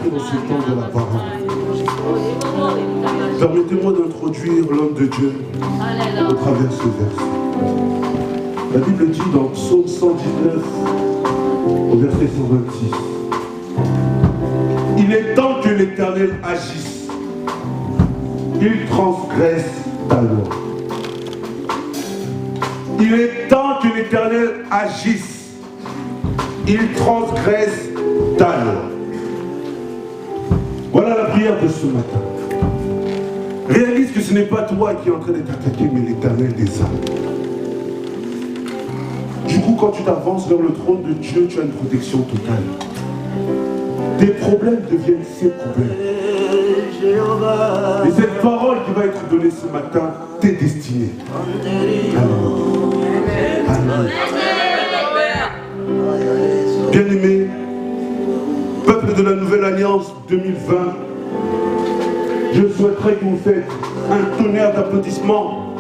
rentrer dans ce temps de la parole. Permettez-moi d'introduire l'homme de Dieu au travers ce verset. La Bible dit dans Psaume 119, au verset 126, « Il est temps que l'Éternel agisse. Il transgresse ta loi. » Il est temps que l'Éternel agisse. Il transgresse ta loi. Voilà la prière de ce matin. Réalise que ce n'est pas toi qui es en train d'être attaqué, mais l'Éternel des âmes. Du coup, quand tu t'avances vers le trône de Dieu, tu as une protection totale. Tes problèmes deviennent ses problèmes. Et cette parole qui va être donnée ce matin, t'es destinée. Amen. Amen. Bien-aimés, peuple de la Nouvelle Alliance 2020, je souhaiterais que vous faites un tonnerre d'applaudissements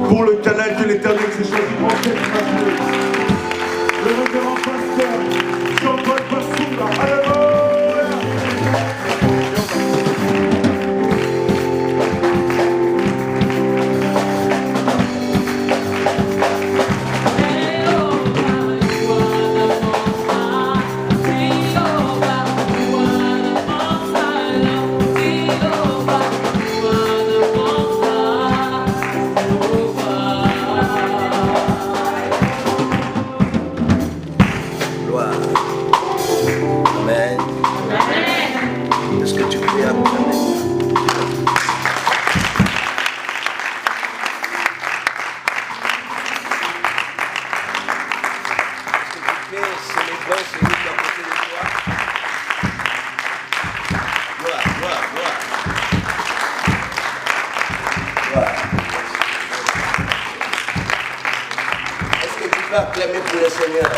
pour le canal que l'Éternel s'est choisi pour cette matinée. Le révérend pasteur Jean-Paul Bassoula. Alléluia. Acclamer pour le Seigneur.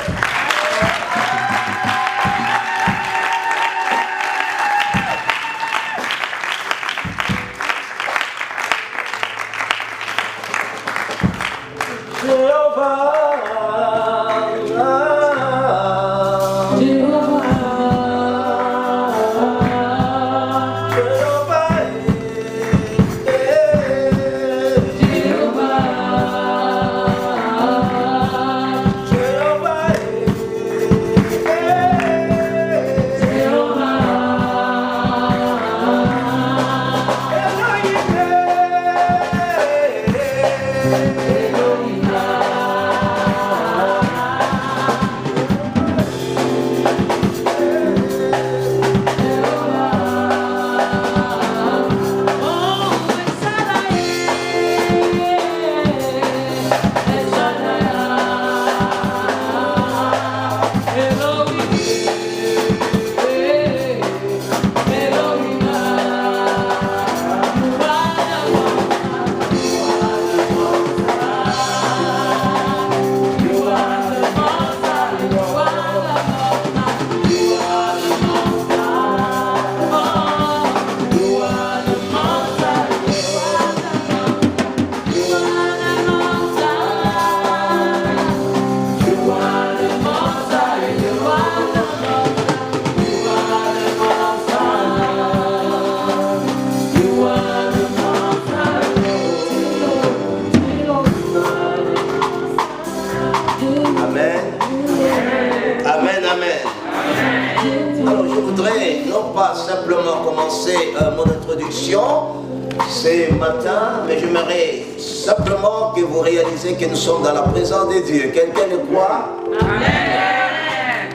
Que nous sommes dans la présence de Dieu. Quelqu'un le croit? Amen.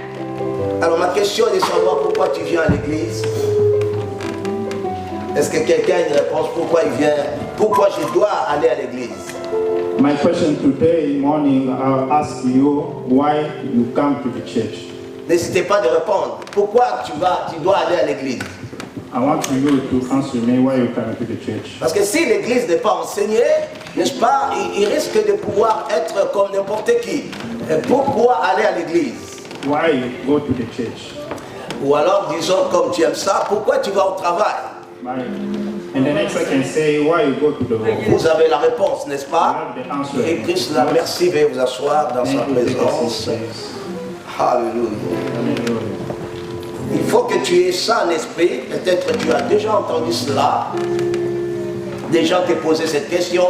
Alors ma question est de savoir pourquoi tu viens à l'église. Est-ce que quelqu'un a une réponse pourquoi il vient? Pourquoi je dois aller à l'église? My question today morning, I'll ask you why you come to the church. N'hésitez pas de répondre. Pourquoi tu dois aller à l'église? I want you to answer me why you come to the church. Parce que si l'église n'est pas enseignée, n'est-ce pas, il risque de pouvoir être comme n'importe qui. Pourquoi aller à l'église? Why you go to the church? Ou alors, disons, comme tu aimes ça, pourquoi tu vas au travail? And the next I can say, why you go to the home? Vous avez la réponse, n'est-ce pas? Et Christ la merci, veuillez vous asseoir dans sa présence. Alléluia. Il faut que tu aies ça en esprit. Peut-être que tu as déjà entendu cela. Des gens te posaient cette question.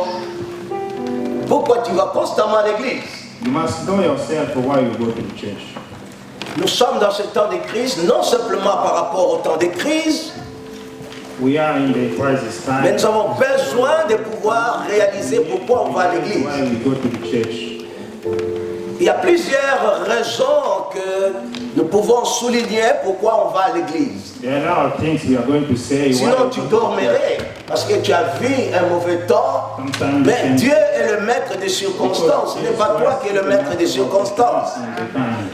Pourquoi tu vas constamment à l'église? You must know yourself why you go to the church. Nous sommes dans ce temps de crise, non simplement par rapport au temps de crise, We are in the crisis time. mais nous avons besoin de pouvoir réaliser pourquoi on va à l'église. Why we go to the church. Il y a plusieurs raisons que nous pouvons souligner pourquoi on va à l'église. There are a lot of things we are going to say. Sinon tu dormirais parce que tu as vu un mauvais temps. Mais Dieu est le maître des circonstances. Ce n'est pas toi qui es le maître des circonstances.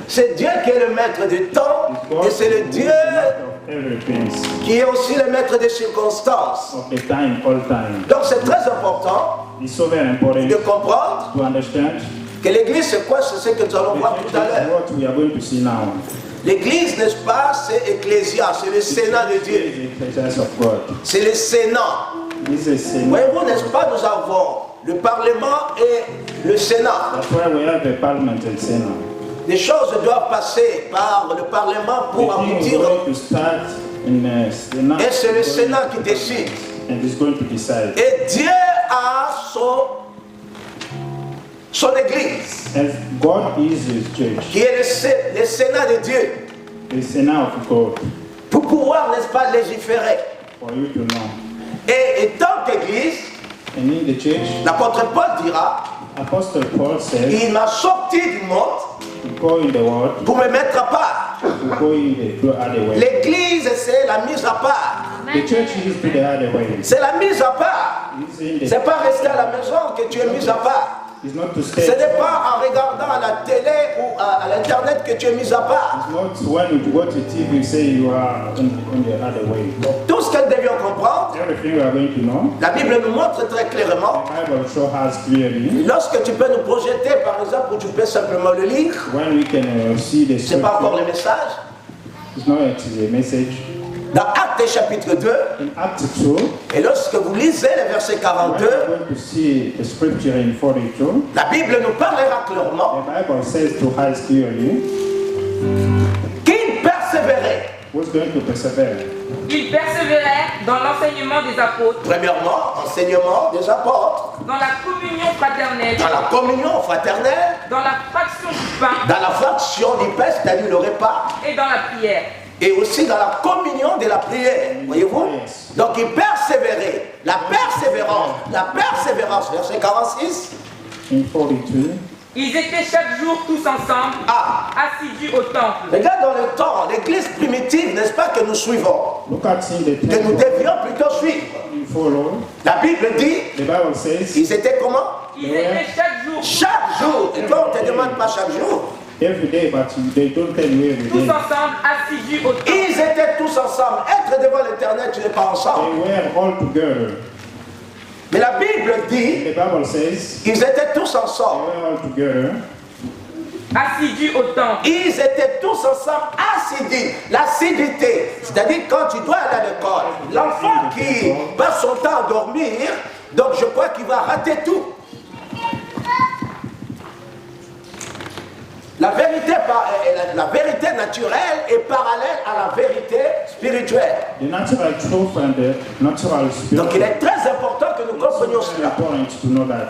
C'est Dieu qui est le maître du temps et c'est le Dieu qui est aussi le maître des circonstances. Donc c'est très important de comprendre que l'église c'est quoi? C'est ce que nous allons voir tout à l'heure. L'église, n'est-ce pas, c'est Ecclésia, c'est le Sénat de Dieu. C'est le Sénat. Voyez-vous, n'est-ce pas, nous avons le Parlement et le Sénat. Les choses doivent passer par le Parlement pour aboutir. Et c'est le Sénat qui décide. Et Dieu a son église. Qui est le Sénat de Dieu. Pour pouvoir, n'est-ce pas, légiférer. Et étant qu'église, l'apôtre Paul dira, il m'a sorti du monde pour me mettre à part. L'église, c'est la mise à part. C'est la mise à part. C'est pas rester à la maison que tu es mis à part. Ce n'est pas en regardant à la télé ou à l'internet que tu es mis à part. Tout ce que nous devions comprendre, la Bible nous montre très clairement. Lorsque tu peux nous projeter, par exemple, ou tu peux simplement le lire, ce n'est pas encore le message. Dans Actes chapitre 2, et lorsque vous lisez le verset 42, la Bible nous parlera clairement qu'il persévérait. Il persévérait dans l'enseignement des apôtres. Premièrement, enseignement des apôtres. Dans la communion fraternelle. Dans la communion fraternelle. Dans la fraction du pain. Dans la fraction du pain, c'est-à-dire le repas. Et dans la prière. Et aussi dans la communion de la prière. Voyez-vous? Donc il persévérait. La persévérance, verset 46. Ils étaient chaque jour tous ensemble, assidus au temple. Regarde dans le temps, l'église primitive, n'est-ce pas, que nous suivons, que nous devions plutôt suivre. La Bible dit, ils étaient comment? Ils étaient chaque jour. Chaque jour. Et toi, on ne te demande pas chaque jour. Every day, but they don't tell you every Tous day. ensemble, assidus au temple. Ils étaient tous ensemble. Être devant l'Éternel, tu n'es pas ensemble. They were all together. Mais la Bible dit, The Bible says ils étaient tous ensemble. they were all together. Assidus au temple. Ils étaient tous ensemble assidus. L'assiduité, c'est-à-dire quand tu dois aller à l'école, l'enfant qui passe son temps à dormir, donc je crois qu'il va rater tout. La vérité naturelle est parallèle à la vérité spirituelle. The natural truth and the natural spirit. Donc il est très important que nous comprenions cela. Important to know that.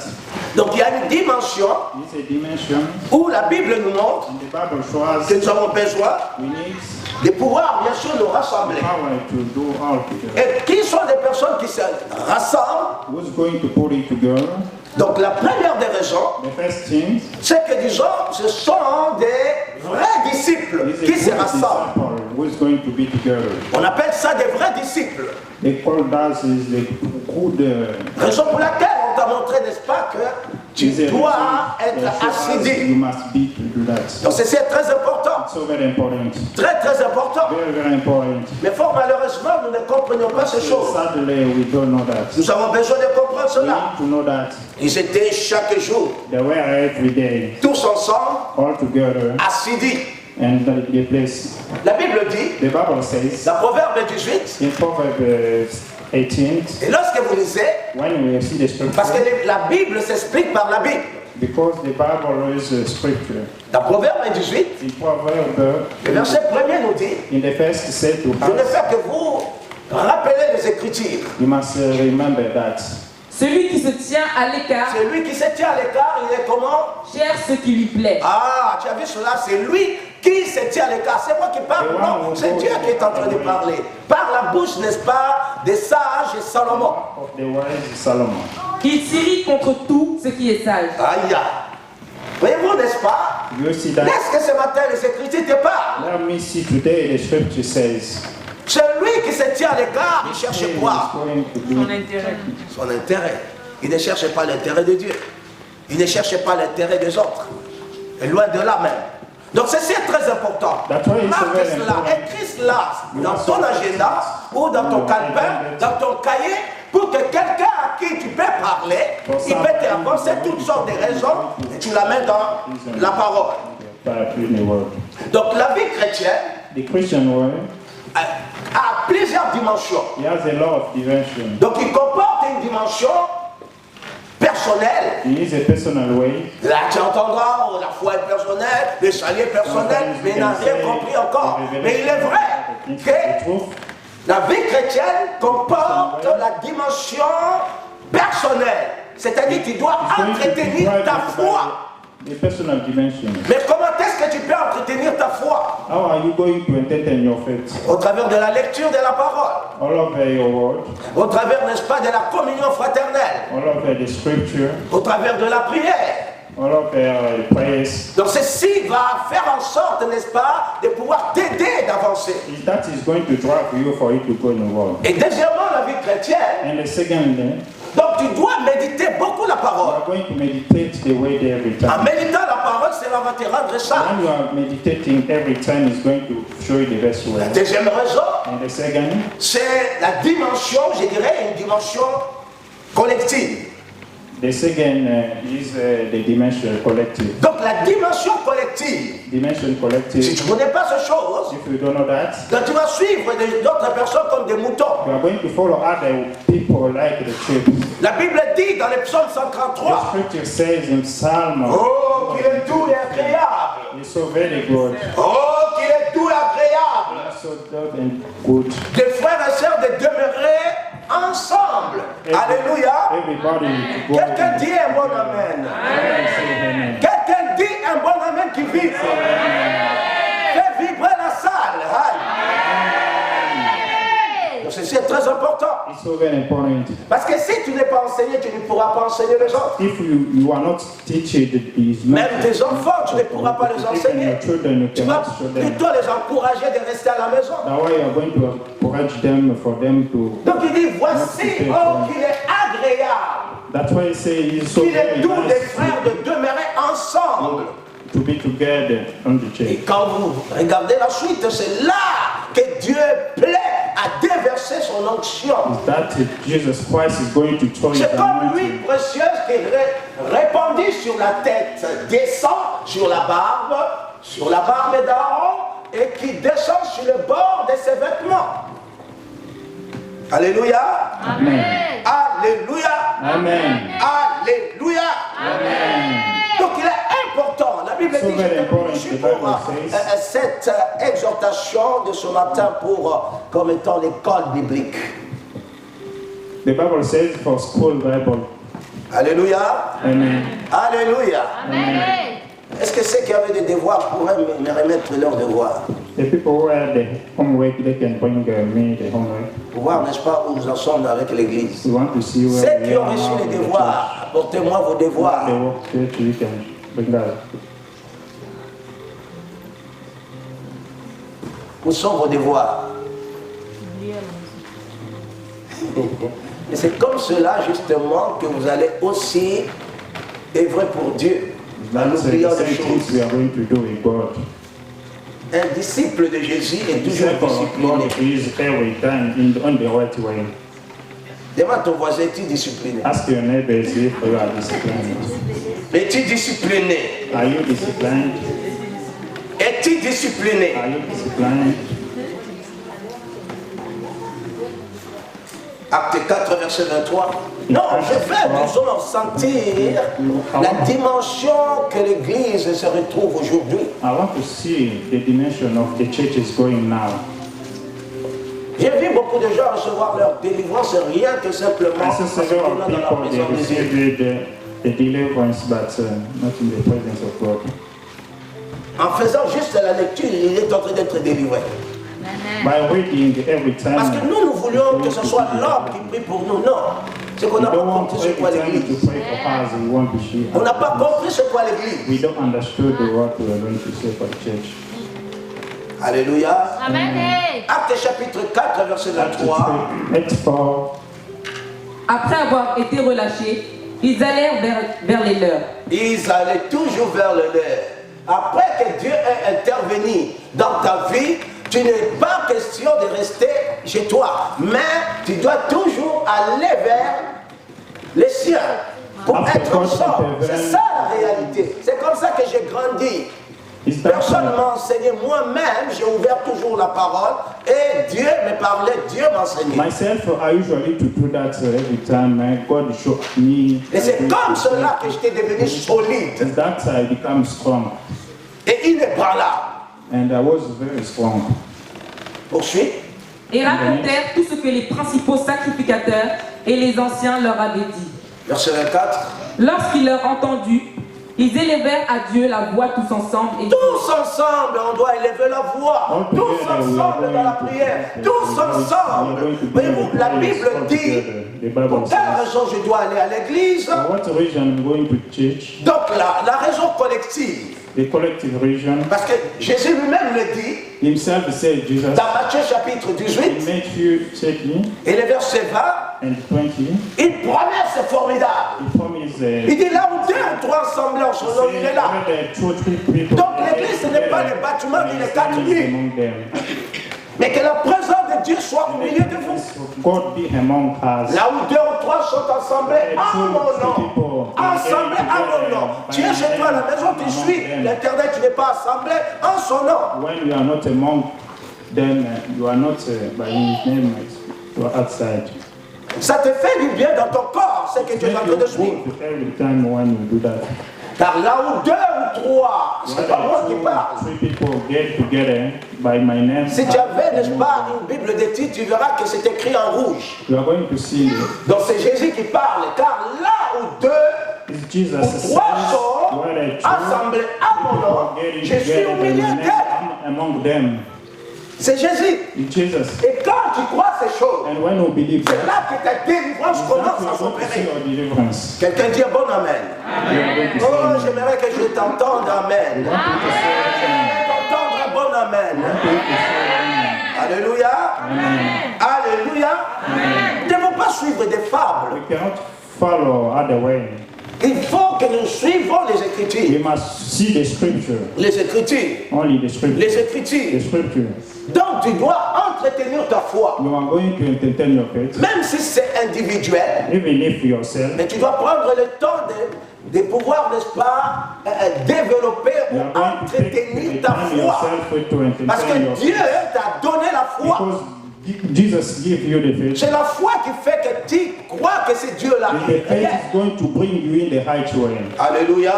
Donc il y a une dimension It's a dimension. où la Bible nous montre And the Bible shows que nous avons besoin we need de pouvoir bien sûr nous rassembler. power to do all together. Et qui sont des personnes qui se rassemblent? Who's going to put it together? Donc la première des raisons, The first thing c'est que disons, ce sont des vrais disciples is a qui se good rassemblent. disciple who's going to be together. On appelle ça des vrais disciples. The call does is the good. Raison pour laquelle on t'a montré, n'est-ce pas, que tu dois être assidu. You must be to do that. Donc c'est très important, So very important. très très important. Very, very important. Mais fort malheureusement, nous ne comprenions pas ces choses. Sadly, we don't know that. Nous avons besoin de comprendre We cela. need to know that Ils étaient chaque jour, they were every day tous ensemble, all together assidus. and the place. La Bible dit, The Bible says dans Proverbe 18, in Proverbs 18, et lorsque vous lisez, when we see the parce que scripture, la Bible s'explique par la Bible. Because the Bible is a scripture. Dans Proverbe 18, In Proverbs, le verset 1er nous dit, in the first said to je ne us, fais que vous rappeler les Écritures. you must remember that. Celui qui se tient à l'écart Celui qui se tient à l'écart, il est comment? cherche ce qui lui plaît. Ah, tu as vu cela, c'est lui qui se tient à l'écart. C'est moi qui parle, non, c'est Dieu qui est en train de parler. Par la bouche, n'est-ce pas, des sages et Salomon. Of the wise Solomon. Il s'irrite contre tout ce qui est sage. Aïe. Voyez-vous, n'est-ce pas? You see that? Laisse que ce matin les Écritures te parlent. Let me see today the scripture says. Celui qui se tient à l'écart, il cherche He quoi? is going to Son do intérêt. Son intérêt. Il ne cherche pas l'intérêt de Dieu. Il ne cherche pas l'intérêt des autres. Et loin de là même. Donc c'est très important. That's why it's Marque very cela, important. écris cela dans ton agenda ou dans ton calepin, dans ton cahier, pour que quelqu'un à qui tu peux parler, il peut te avancer toutes sortes de raisons et tu l'amènes dans la parole. in the word. Donc la vie chrétienne The Christian world, a plusieurs dimensions. he has a lot of dimensions. Donc il comporte une dimension personnelle. He is a personal way. Là tu entendras, oh, la foi est personnelle, le salut est personnel, mais il n'a rien compris encore. Mais il est vrai que la vie chrétienne comporte la dimension personnelle. C'est-à-dire que tu dois entretenir ta foi. The personal dimension. Mais comment est-ce que tu peux entretenir ta foi? How are you going to entertain your faith? Au travers de la lecture de la parole. All over your word, Au travers, n'est-ce pas, de la communion fraternelle. all over the scripture, Au travers de la prière. all over prayers. Donc ceci va faire en sorte, n'est-ce pas, de pouvoir t'aider d'avancer. That is going to drive you for you to go in the world. Et deuxièmement, la vie chrétienne, And the second thing, donc tu dois méditer beaucoup la you parole. are going to meditate the word every En time. méditant la parole, cela va te rendre ça. When you are meditating every time, is going to show you the best La way. deuxième raison, And the second, c'est la dimension, je dirais, une dimension collective. the second is the dimension collective. Donc la dimension collective, Dimension si collective. tu ne connais pas ces choses, If you don't know that, donc tu vas suivre d'autres personnes comme des moutons. you are going to follow other people like the sheep. La Bible dit dans le psaume The 133, scripture says in Psalm, oh qu'il est doux et agréable, it's so very good, oh qu'il est doux et agréable, so good and good. des frères et sœurs de demeurer ensemble. Alléluia. Everybody to go. Quelqu'un dit un bon amen. Amen. Quelqu'un dit un bon amen qui vibre. Fais vibrer la salle. Aïe. Donc ceci est très important. It's so very important. Parce que si tu n'es pas enseigné, tu ne pourras pas enseigner les autres. If you are not teaching these Même tes enfants, tu ne pourras pas les Even enseigner. your children, you Tu vas cannot show them. plutôt les encourager de rester à la maison. That's why you are going to encourage them for them to. Donc il dit, voici, oh qu'il est agréable. That's why I say it's so Il est very doux des nice frères de demeurer ensemble. to be together on the Et church. quand vous regardez la suite, c'est là que Dieu plaît à déverser son onction. That Jesus Christ is going to show you C'est the comme l'huile anointing. précieuse qui est répandue sur la tête, descend sur la barbe d'Aaron et qui descend sur le bord de ses vêtements. Alléluia. Amen. Alléluia. Amen. Alléluia. Amen. Donc il est important. La Bible So dit, very je important, te the pour Bible says. cette exhortation de ce matin comme étant l'école biblique. The Bible says for school Bible. Alléluia. Amen. Alléluia. Amen. Est-ce que ceux qui avaient des devoirs pourraient me remettre leurs devoirs? The people who have the homework, they can bring me the homework. Pour voir, n'est-ce pas, où nous en sommes avec l'Église. We want to see where Ceux we qui ont are reçu now les in the devoirs, apportez-moi vos church. devoirs. The work church, we can bring that. Où sont vos devoirs? Et c'est comme cela, justement, que vous allez aussi œuvrer pour Dieu. En That's oubliant the des same things choses. we are going to do with God. Un disciple de Jésus est toujours Disciple of discipliné. God is every time on the right way. Demande à ton voisin, es-tu discipliné? Ask your neighbors if you are disciplined. Es-tu discipliné? Are you disciplined? Es-tu discipliné? Are you disciplined? Acte 4, verset 23. Non, je veux nous en sentir la dimension que l'Église se retrouve aujourd'hui. I want to see the dimension of the church is going now. J'ai vu beaucoup de gens recevoir leur délivrance rien que simplement I en saw se several tenant dans la people they présence de Dieu. received the deliverance, but not in the presence of God. En faisant juste la lecture, il est en train d'être délivré. By reading every time. Parce que nous voulions que ce soit l'homme qui prie pour nous. Non. C'est qu'on We n'a pas don't want compris ce every qu'est time l'Église. to pray for us. We want to see. On n'a pas compris ce qu'est l'Église. We don't understood what we are going to say for the church. Alléluia. Amen. Acte chapitre 4, verset 23. Acts 4. Après avoir été relâchés, ils allèrent vers les leurs. Ils allaient toujours vers le leur. Après que Dieu ait intervenu dans ta vie, tu n'es pas question de rester chez toi, mais tu dois toujours aller vers les siens pour être ensemble. C'est ça la réalité. C'est comme ça que j'ai grandi. Personne m'a enseigné, moi-même, j'ai ouvert toujours la parole et Dieu me parlait, Dieu m'enseignait. Myself, I usually to do that every time God showed me. Et c'est comme cela que j'étais devenu solide. That I become strong. Et il n'est pas là. And I was very strong. Poursuite. Et racontèrent tout ce que les principaux sacrificateurs et les anciens leur avaient dit. Verset 24. Lorsqu'ils l'eurent entendu, ils élevèrent à Dieu la voix tous ensemble. Et tous ensemble, on doit élever la voix. Tous ensemble dans la prière. Tous ensemble. Voyez-vous, la Bible dit, pour quelle raison je dois aller à l'église? Donc la raison collective. The collective reason. Parce que Jésus lui-même le dit. Himself said, Jesus, dans Matthieu chapitre 18. Et le verset 20. And 20. Une promesse formidable. Il dit là où deux ou trois assemblés en son nom, il est là. Donc l'église ce n'est pas le bâtiment ni les 4 murs. Mais que la présence de Dieu soit au milieu de vous. Là où deux ou trois sont assemblés en mon nom. Assemblés en mon nom. Tu es chez toi à la maison, tu suis l'internet, tu n'es pas assemblé en son nom. When you are not among them, you are not by his name, you are outside. Ça te fait du bien dans ton corps, c'est que tu es en train de suivre. Car là où deux ou trois, c'est pas moi qui parle. Si tu avais, n'est-ce pas, une Bible d'étude, tu verras que c'est écrit en rouge. Donc c'est Jésus qui parle, car là où deux ou trois sont assemblés à mon nom, je suis au milieu d'eux. C'est Jésus. Et quand tu crois ces choses, c'est là que ta délivrance commence à s'opérer. Quelqu'un dit un bon amen. Oh, j'aimerais que je t'entende amen. J'aimerais t'entendre un bon amen. Alléluia. Alléluia. Nous ne devons pas suivre des fables. Il faut que nous suivons les Écritures. We must see the scripture. Les Écritures. Only the scripture. Les Écritures. The scripture. Donc tu dois entretenir ta foi. You are going to entertain your faith. Même si c'est individuel. Even if yourself. Mais tu dois prendre le temps de pouvoir, n'est-ce pas, développer ou entretenir ta foi. Parce que Dieu t'a donné la foi. Jesus give you the faith. C'est la foi qui fait que tu crois que c'est Dieu là. The faith is going to bring you in the right way. Alléluia.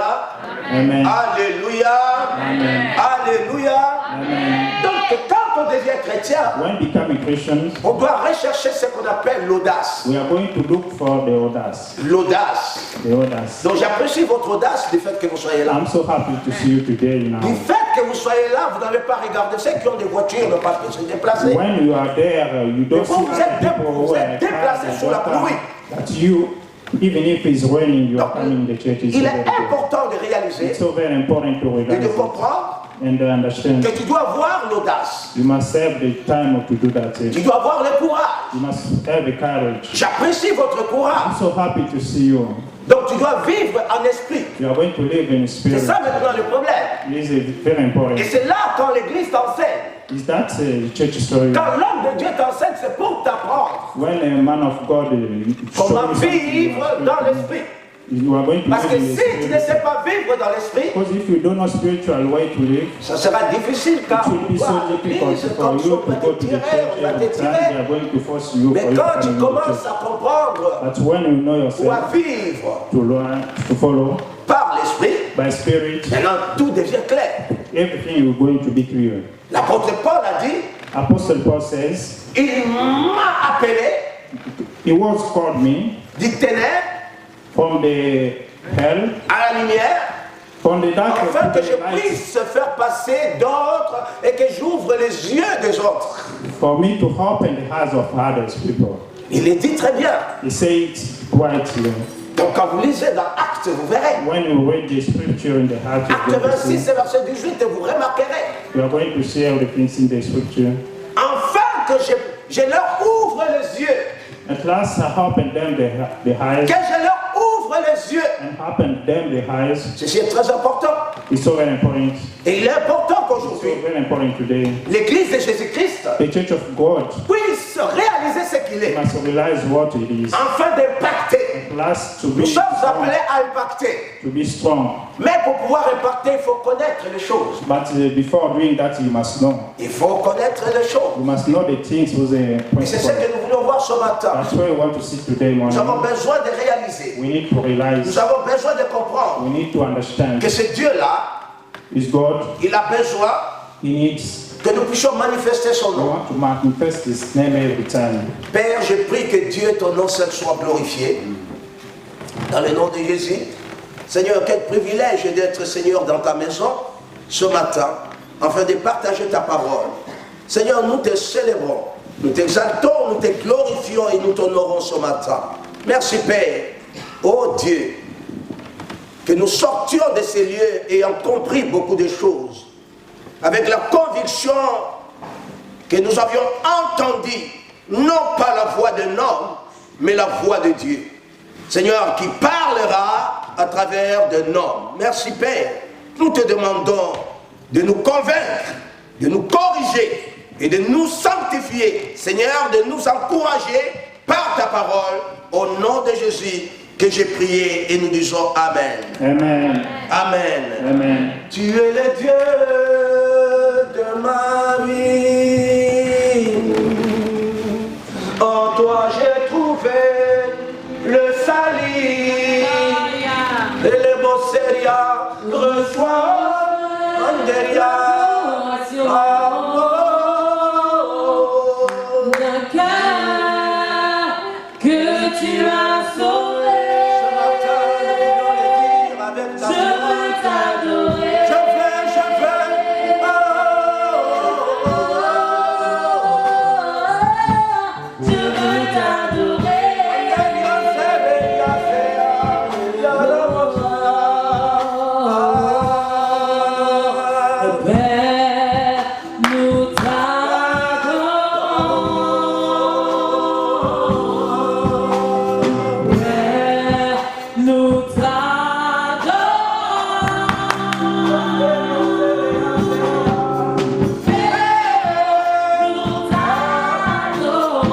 Amen. Alléluia. Amen. Alléluia. Amen. Donc quand on devient chrétien, when becoming Christians, on doit rechercher ce qu'on appelle l'audace. We are going to look for the audace. L'audace. The audace. Donc j'apprécie votre audace du fait que vous soyez là. I'm so happy to see you today now. Du fait que vous soyez là, vous n'avez pas regardé ceux qui ont des voitures, n'ont pas pu se déplacer. When you are there, you don't see other people who are déplacés sous la pluie. That you, even if it's raining, you are coming to the church. Il est important de réaliser It's so very important to et realize de comprendre and understand. que tu dois avoir l'audace. You must have the time to do that. Tu dois avoir le courage. You must have the courage. J'apprécie votre courage. I'm so happy to see you. Donc tu dois vivre en esprit. You are going to live in spirit. C'est ça maintenant le problème. This is very important. Et c'est là quand l'église t'enseigne. Is that a church story? Quand l'homme de Dieu t'enseigne, c'est pour t'apprendre When a man of God comment vivre dans l'esprit. You are going to Parce que live in the si tu ne spirit. sais pas vivre dans l'esprit, Because if you don't know spiritual way to live, ça sera difficile car it will be so difficult for you to go to the church on va every te time. They tirer. are going to force you Mais for you quand tu coming to commences church. à comprendre But when you know ou à yourself vivre to learn, to follow par l'esprit, by spirit, maintenant tout devient clair. everything is going to be clear. L'apôtre Paul a dit, Apostle Paul says, il m'a appelé He was called me du ténèbre from the hell, à la lumière, from the darkness afin to que je the light, puisse faire passer d'autres et que j'ouvre les yeux des autres. for me to open the hearts of others people. Il est dit très bien. He said rightly. Donc quand vous lisez dans Actes, vous verrez. When you read the scripture in the heart of Acte the 26 et verset 18, vous remarquerez. you are going to see all the things in the scripture. Enfin que je leur ouvre les yeux. At last I opened them the eyes, Que je leur ouvre les yeux. and opened them the eyes. Ceci est très important. It's so very important. Et il est important So qu'aujourd'hui, very important today. l'Église de Jésus-Christ The Church of God puisse réaliser ce qu'il est. must realize what it is. Afin d'impacter. At last to be Nous sommes strong, appelés à impacter. to be strong. Mais pour pouvoir impacter, il faut connaître les choses. But before doing that, you must know. Il faut connaître les choses. You must know the things with the Et c'est ce principle. que nous voulons voir ce matin. That's why we want to see today Nous avons morning. besoin de réaliser. We need to realize. Nous avons besoin de comprendre We need to understand. que ce Dieu-là, Is God. il a besoin He needs. que nous puissions manifester son We nom. want to manifest His name every time. Père, je prie que Dieu, ton nom seul, soit glorifié. Dans le nom de Jésus. Seigneur, quel privilège d'être, Seigneur, dans ta maison ce matin, afin de partager ta parole. Seigneur, nous te célébrons, nous t'exaltons, nous te glorifions et nous t'honorons ce matin. Merci, Père. Oh Dieu, que nous sortions de ces lieux ayant compris beaucoup de choses, avec la conviction que nous avions entendu, non pas la voix d'un homme, mais la voix de Dieu. Seigneur, qui parlera à travers d'un homme. Merci Père. Nous te demandons de nous convaincre, de nous corriger et de nous sanctifier. Seigneur, de nous encourager par ta parole. Au nom de Jésus que j'ai prié et nous disons Amen. Amen. Amen. Amen. Tu es le Dieu de ma vie. En toi j'ai trouvé le salut. Et les beaux sérieux reçoivent un derrière. D'un cœur que tu as sauvé, je veux t'adorer. Je veux t'adorer. Père, nous t'adorons. Père, nous t'adorons. Père, nous t'adorons.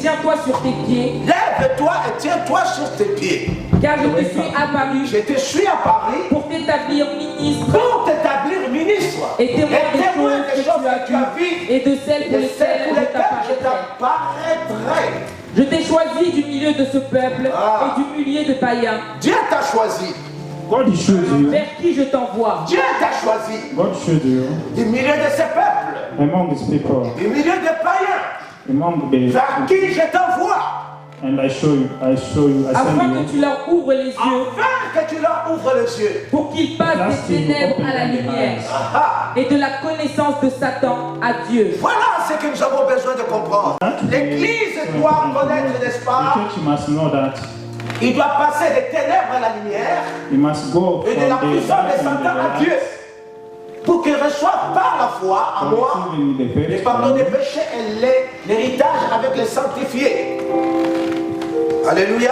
tiens-toi sur tes pieds, Lève-toi et tiens-toi sur tes pieds. car je te suis apparu Je te suis à Paris pour t'établir ministre pour t'établir ministre et témoin témoin des choses que tu as vues et de celles pour et celles lesquelles pour je lesquelles je t'apparaîtrai. t'apparaîtrai. Je t'ai choisi du milieu de ce peuple et du milieu de païens, Dieu t'a choisi. God chose you. vers qui je t'envoie. Dieu t'a choisi God chose you du milieu de ces peuples, among his people, du milieu des païens, among the vers qui je t'envoie, and I Afin send que you. tu leur ouvres les yeux, afin que tu leur ouvres les yeux. pour qu'ils passent des ténèbres à la lumière Ah, et de la connaissance de Satan à Dieu. voilà ce que nous avons besoin de comprendre. L'Église doit connaître, n'est-ce pas? The church must know that Il doit passer des ténèbres à la lumière you must go et from de la the puissance de darkness Satan à and the Dieu light, pour qu'il reçoive par la foi en moi receiving the le faith pardon des péchés et l'héritage avec les sanctifiés. Alléluia.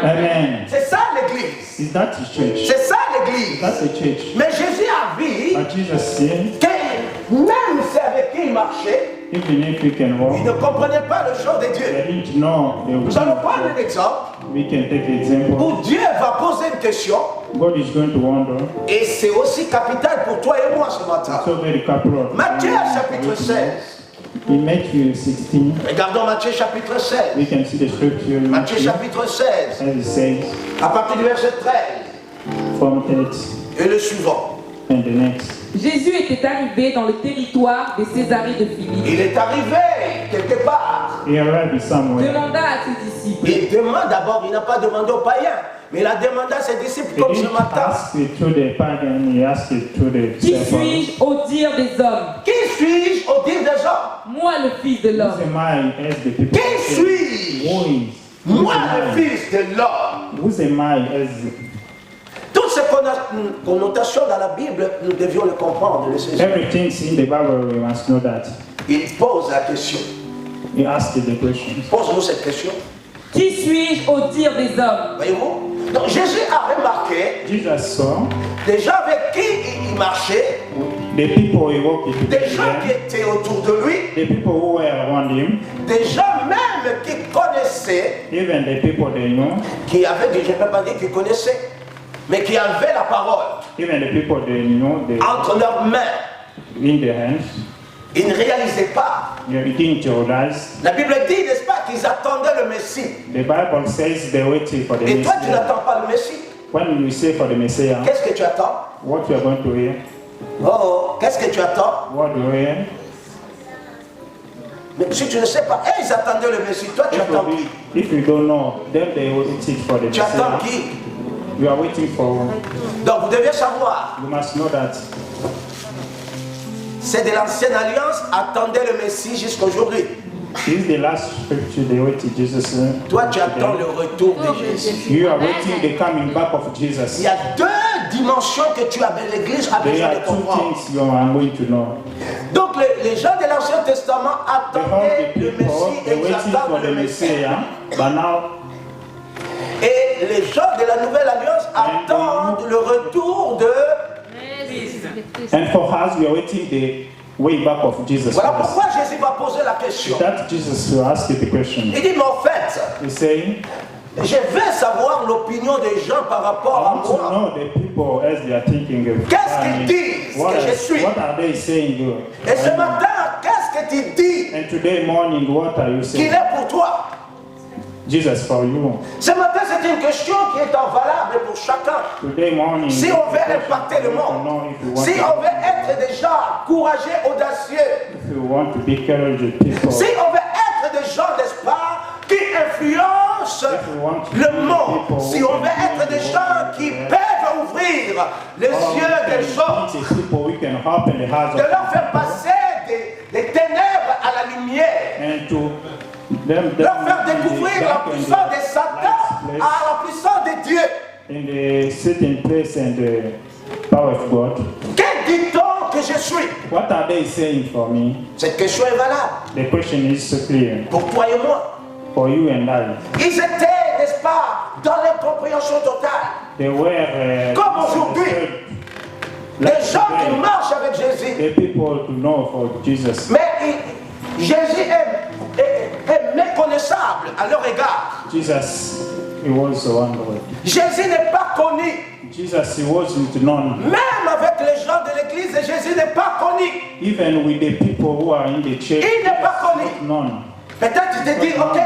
Amen. C'est ça l'Église. Is that the church? C'est ça l'Église. That's the church. Mais Jésus a vu But Jesus said, que même ceux avec qui il marchait, even if we can ils walk, ne comprenaient pas le genre de Dieu. they didn't know the Nous allons prendre un exemple We can take example. où Dieu va poser une question God is going to wonder. et c'est aussi capital pour toi et moi ce matin. So very capital. Matthieu chapitre 16. In Matthew 16, Regardons Matthieu chapitre 16. we can see the scripture. in Matthieu Matthew, chapitre 16, as it says, à partir du verset 13 from 30 et le suivant. and the next. Jésus était arrivé dans le territoire des Césarées de Philippe. Il est arrivé quelque part. He arrived somewhere. Demanda à ses disciples, Il demande d'abord, il n'a pas demandé aux païens, mais il a demandé à ses disciples He comme ce didn't matin. ask it to the pagan, he asked it to the qui disciples. suis-je au dire des hommes? Qui suis-je au dire des hommes? Moi, le Fils de Who l'homme. am I as the people Qui say? suis-je? Who is? Moi, le fils de l'homme. Who am I as Toutes ces connotations dans la Bible, nous devions le comprendre, le saisir. everything in the Bible? We must know that. Il pose la question. He asked the question. Pose-nous cette question. Qui suis-je au dire des hommes? Voyez-vous? Donc Jésus a remarqué Jesus saw des gens avec qui il marchait, the people he walked des gens qui with, étaient autour de lui, the people who were around him, des gens même qui connaissaient, even the people they know, qui avaient, je ne peux pas dire qu'ils connaissaient, mais qui avaient la parole even the people they know, they entre leurs mains. in their hands. Ils ne réalisaient pas. You didn't realize. La Bible dit, n'est-ce pas, qu'ils attendaient le Messie. The Bible says they're waiting for the Et toi, tu Messiah. n'attends pas le Messie. When you say for the Messiah, Qu'est-ce que tu attends? what you are going to hear? Oh, qu'est-ce que tu attends? What do you hear? Mais si tu ne sais pas, ils attendaient le Messie. Toi, tu attends qui? If you don't know, then they will wait for the Tu attends Messiah. qui? You are waiting for. Donc, vous devez savoir, You must know that c'est de l'ancienne alliance, attendez le Messie jusqu'aujourd'hui. this is the last scripture they waited Jesus. Toi, tu attends le retour de Jésus. You are waiting the coming back of Il Jesus. y a deux dimensions que tu as, l'église a There besoin are de two comprendre. things you are going to know. Donc, les gens de l'Ancien Testament The whole attendaient le people, Messie et they're ils waiting for attendent the le Messie. Messiah, but now Et les gens de la Nouvelle Alliance attendent le retour de... and for us we are waiting the way back of Jesus Voilà Christ. pourquoi Jésus va poser la question. That Jesus will ask you the question. Il dit, mais en fait, He's saying, je veux savoir l'opinion des gens par I rapport à want to moi. know the people as they are thinking of Qu'est-ce qu'ils disent what, que je suis? what are they saying? Et ce matin, qu'est-ce que tu dis And today morning, what are you qu'il saying? est pour toi? Jesus for you. Ce matin, c'est une question qui est valable pour chacun. Today morning, Si on veut impacter le monde, si on veut être des gens courageux, audacieux, if you want to be courageous people, si on veut être des gens d'espoir qui influencent le monde, si on veut être des gens qui peuvent ouvrir les yeux des gens, people we can open the hearts de of leur faire passer des ténèbres à la lumière, and to them leur faire découvrir la puissance de Satan à la puissance de Dieu. in the sitting place and the power of God. Que dit-on que je suis? What are they saying for me? Cette question est valable The question is so clear pour toi et moi. for you and I. Ils étaient, n'est-ce pas, dans l'incompréhension totale. They were Comme aujourd'hui, les gens qui marchent avec Jésus. the people to know for Jesus. Mais Jésus est est méconnaissable à leur égard. Jesus, he was one word. Jésus n'est pas connu. Jesus, he wasn't known. Même avec les gens de l'église, Jésus n'est pas connu. Even with the people who are in the church, Il n'est pas connu. known. Peut-être tu te dis, ok,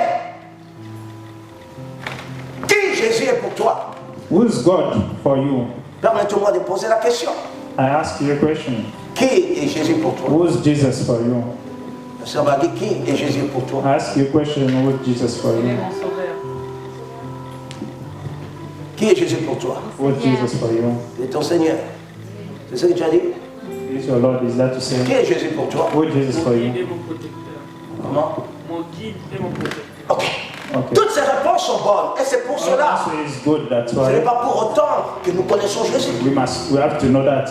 qui Jésus est pour toi? Who is God for you? Permettez-moi de poser la question. I ask you a question. Qui est Jésus pour toi? Who is Jesus for you? Ça va dire qui est Jésus pour toi? I ask you a question. Who is Jesus for Il est you? mon sauveur. Qui est Jésus pour toi? Who is Jesus for you? C'est ton Seigneur. C'est ce que tu as dit? Is your Lord? Is that to Qui say? est Jésus pour toi? Who is Jesus for Mon you? guide et mon protecteur. Comment? Mon guide et mon protecteur. Ok. Okay. Toutes ces réponses sont bonnes. Et c'est pour Our cela. answer is good. That's Ce n'est why pas pour autant que nous connaissons Jésus. we have to know that.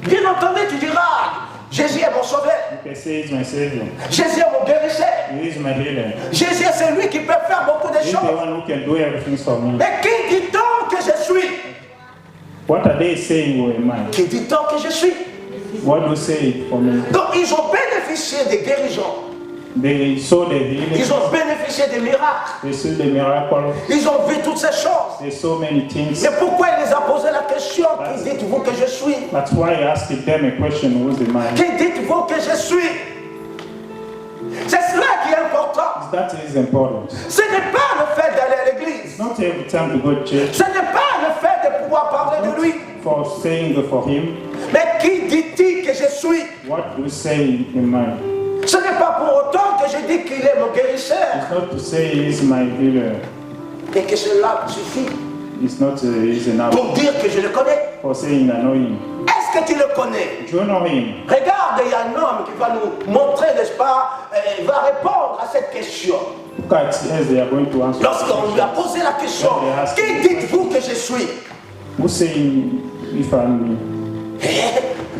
Bien entendu, tu diras, Jésus est mon sauveur. You can say he's my savior. Jésus est mon guérisseur. He is my healer. Jésus est celui qui peut faire beaucoup de He's the choses. one who can do everything for me. Mais qui dit-on que je suis? What are they saying? Who am I? Qui dit-on que je suis? What do you say for me? Donc ils ont bénéficié des guérisons. They saw the healing. Ils ont bénéficié des miracles. They saw the miracle. Ils ont vu toutes ces choses. They saw many things. Mais pourquoi il les a posé la question? Qui dites-vous que je suis? That's why I asked them a question. Who's the man? Qui dites-vous que je suis? C'est cela qui est important. That is important. Ce n'est pas le fait d'aller à l'église. Not every time to go to church Ce n'est pas le fait de pouvoir parler de lui. for saying for him. Mais qui dit-il que je suis? What do you say in mind? Ce n'est pas pour autant que je dis qu'il est mon guérisseur It's not to say he's my healer. et que cela suffit It's not he's enough pour dire que je le connais. for saying I know him. Est-ce que tu le connais? Do you know him? Regarde, il y a un homme qui va nous montrer, n'est-ce pas, va répondre à cette question. Look at as they are going to answer. Lorsqu'on lui a posé la question, qui dites-vous que je suis? Who's saying if I'm me?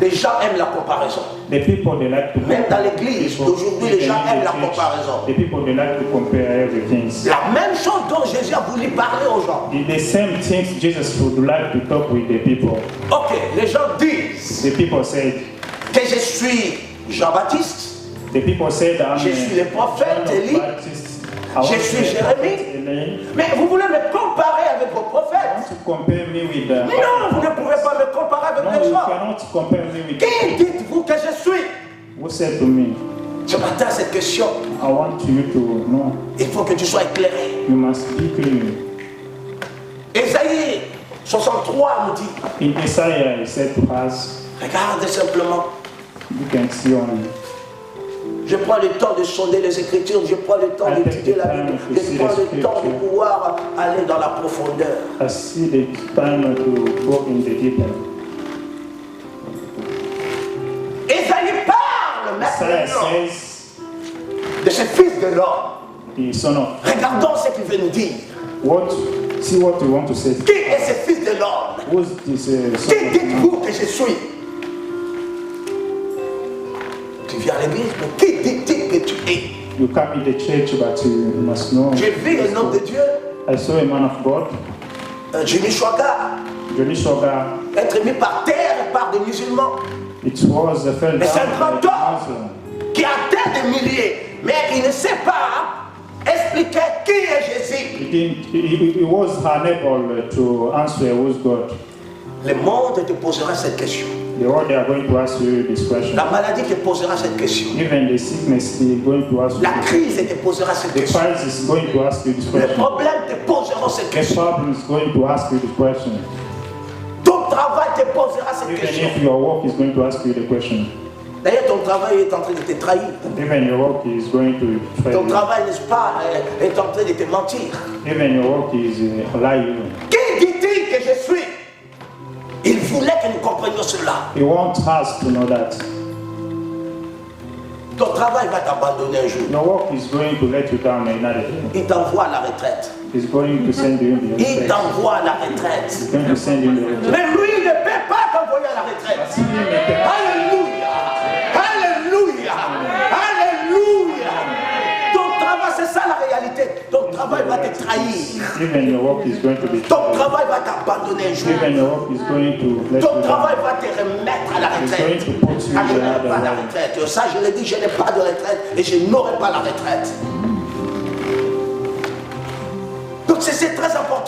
Les gens aiment la comparaison. The people they like to Même dans l'église, d'aujourd'hui, les gens aiment la comparaison. The people they like to compare everything. La même chose dont Jésus a voulu parler aux gens. The same things Jesus would like to talk with the people. Ok, les gens disent The people said, que je suis Jean-Baptiste, the people said I'm je suis le prophète Élie, je suis Jérémie. Mais vous voulez me comparer avec vos prophètes? To compare me with Non, vous ne pouvez pas me comparer avec no, les you gens. cannot compare me with Qui dites-vous que je suis? Who said to me, Ce matin, cette question, I want you to know, il faut que tu sois éclairé. you must be clean. Ésaïe 63 nous dit, In Isaiah, he said to us, regarde simplement, you can see on je prends le temps de sonder les Écritures, je prends le temps d'étudier la Bible, je prends le temps de pouvoir aller dans la profondeur. I see the time to go in the deep end. Ésaïe parle Isaiah maintenant says, de ce fils de l'homme. the son of Regardons ce qu'il veut nous dire. what? See what you want to say. Qui est ce fils de l'homme? Who's this son Qui of man? dites-vous que je suis? Tu viens à l'église, mais qui dit-il que tu es? You come in the church, but you must know. J'ai vu un homme de Dieu, I saw a man of God, Jimmy Chouaga, Johnny Sugar. être mis par terre par des musulmans, It was a fell Mais c'est un down grand by the homme. Muslim. qui atteint des milliers, mais il ne sait pas expliquer qui est Jésus. He was unable to answer who's God. Le monde te posera cette question. The world they are going to ask you this question. La maladie te posera cette question. Even the sickness they are going to ask you. La crise te posera cette The question. crisis is going to ask you this Les question. problèmes te poseront cette The question. problem is going to ask you this question. Ton travail te posera cette Even question. if your work is going to ask you the question. D'ailleurs, ton travail est en train de te trahir. Even your work is going to betray Ton you. travail, n'est-ce pas, est en train de te mentir. Even your work is lying. Qui dit-il que je suis? Il voulait que nous comprenions cela. He wants us to know that. Ton travail va t'abandonner un jour. Your work is going to let you down another day. Il t'envoie à la retraite. He's going to send you in the Il retraite. t'envoie à la retraite. He's going to send you in the retraite. Mais lui, il ne peut pas t'envoyer à la retraite. Alléluia! Alléluia! Alléluia! Ton travail, c'est ça la réalité. Ton travail va te trahir. Even your work is going to be. Ton travail va t'abandonner un jour. Even your work is going to let Ton you travail down. va te remettre à la It's retraite. going to put you Ah, je in n'ai the pas la other way. retraite. Ça, je l'ai dit, je n'ai pas de retraite et je n'aurai pas la retraite.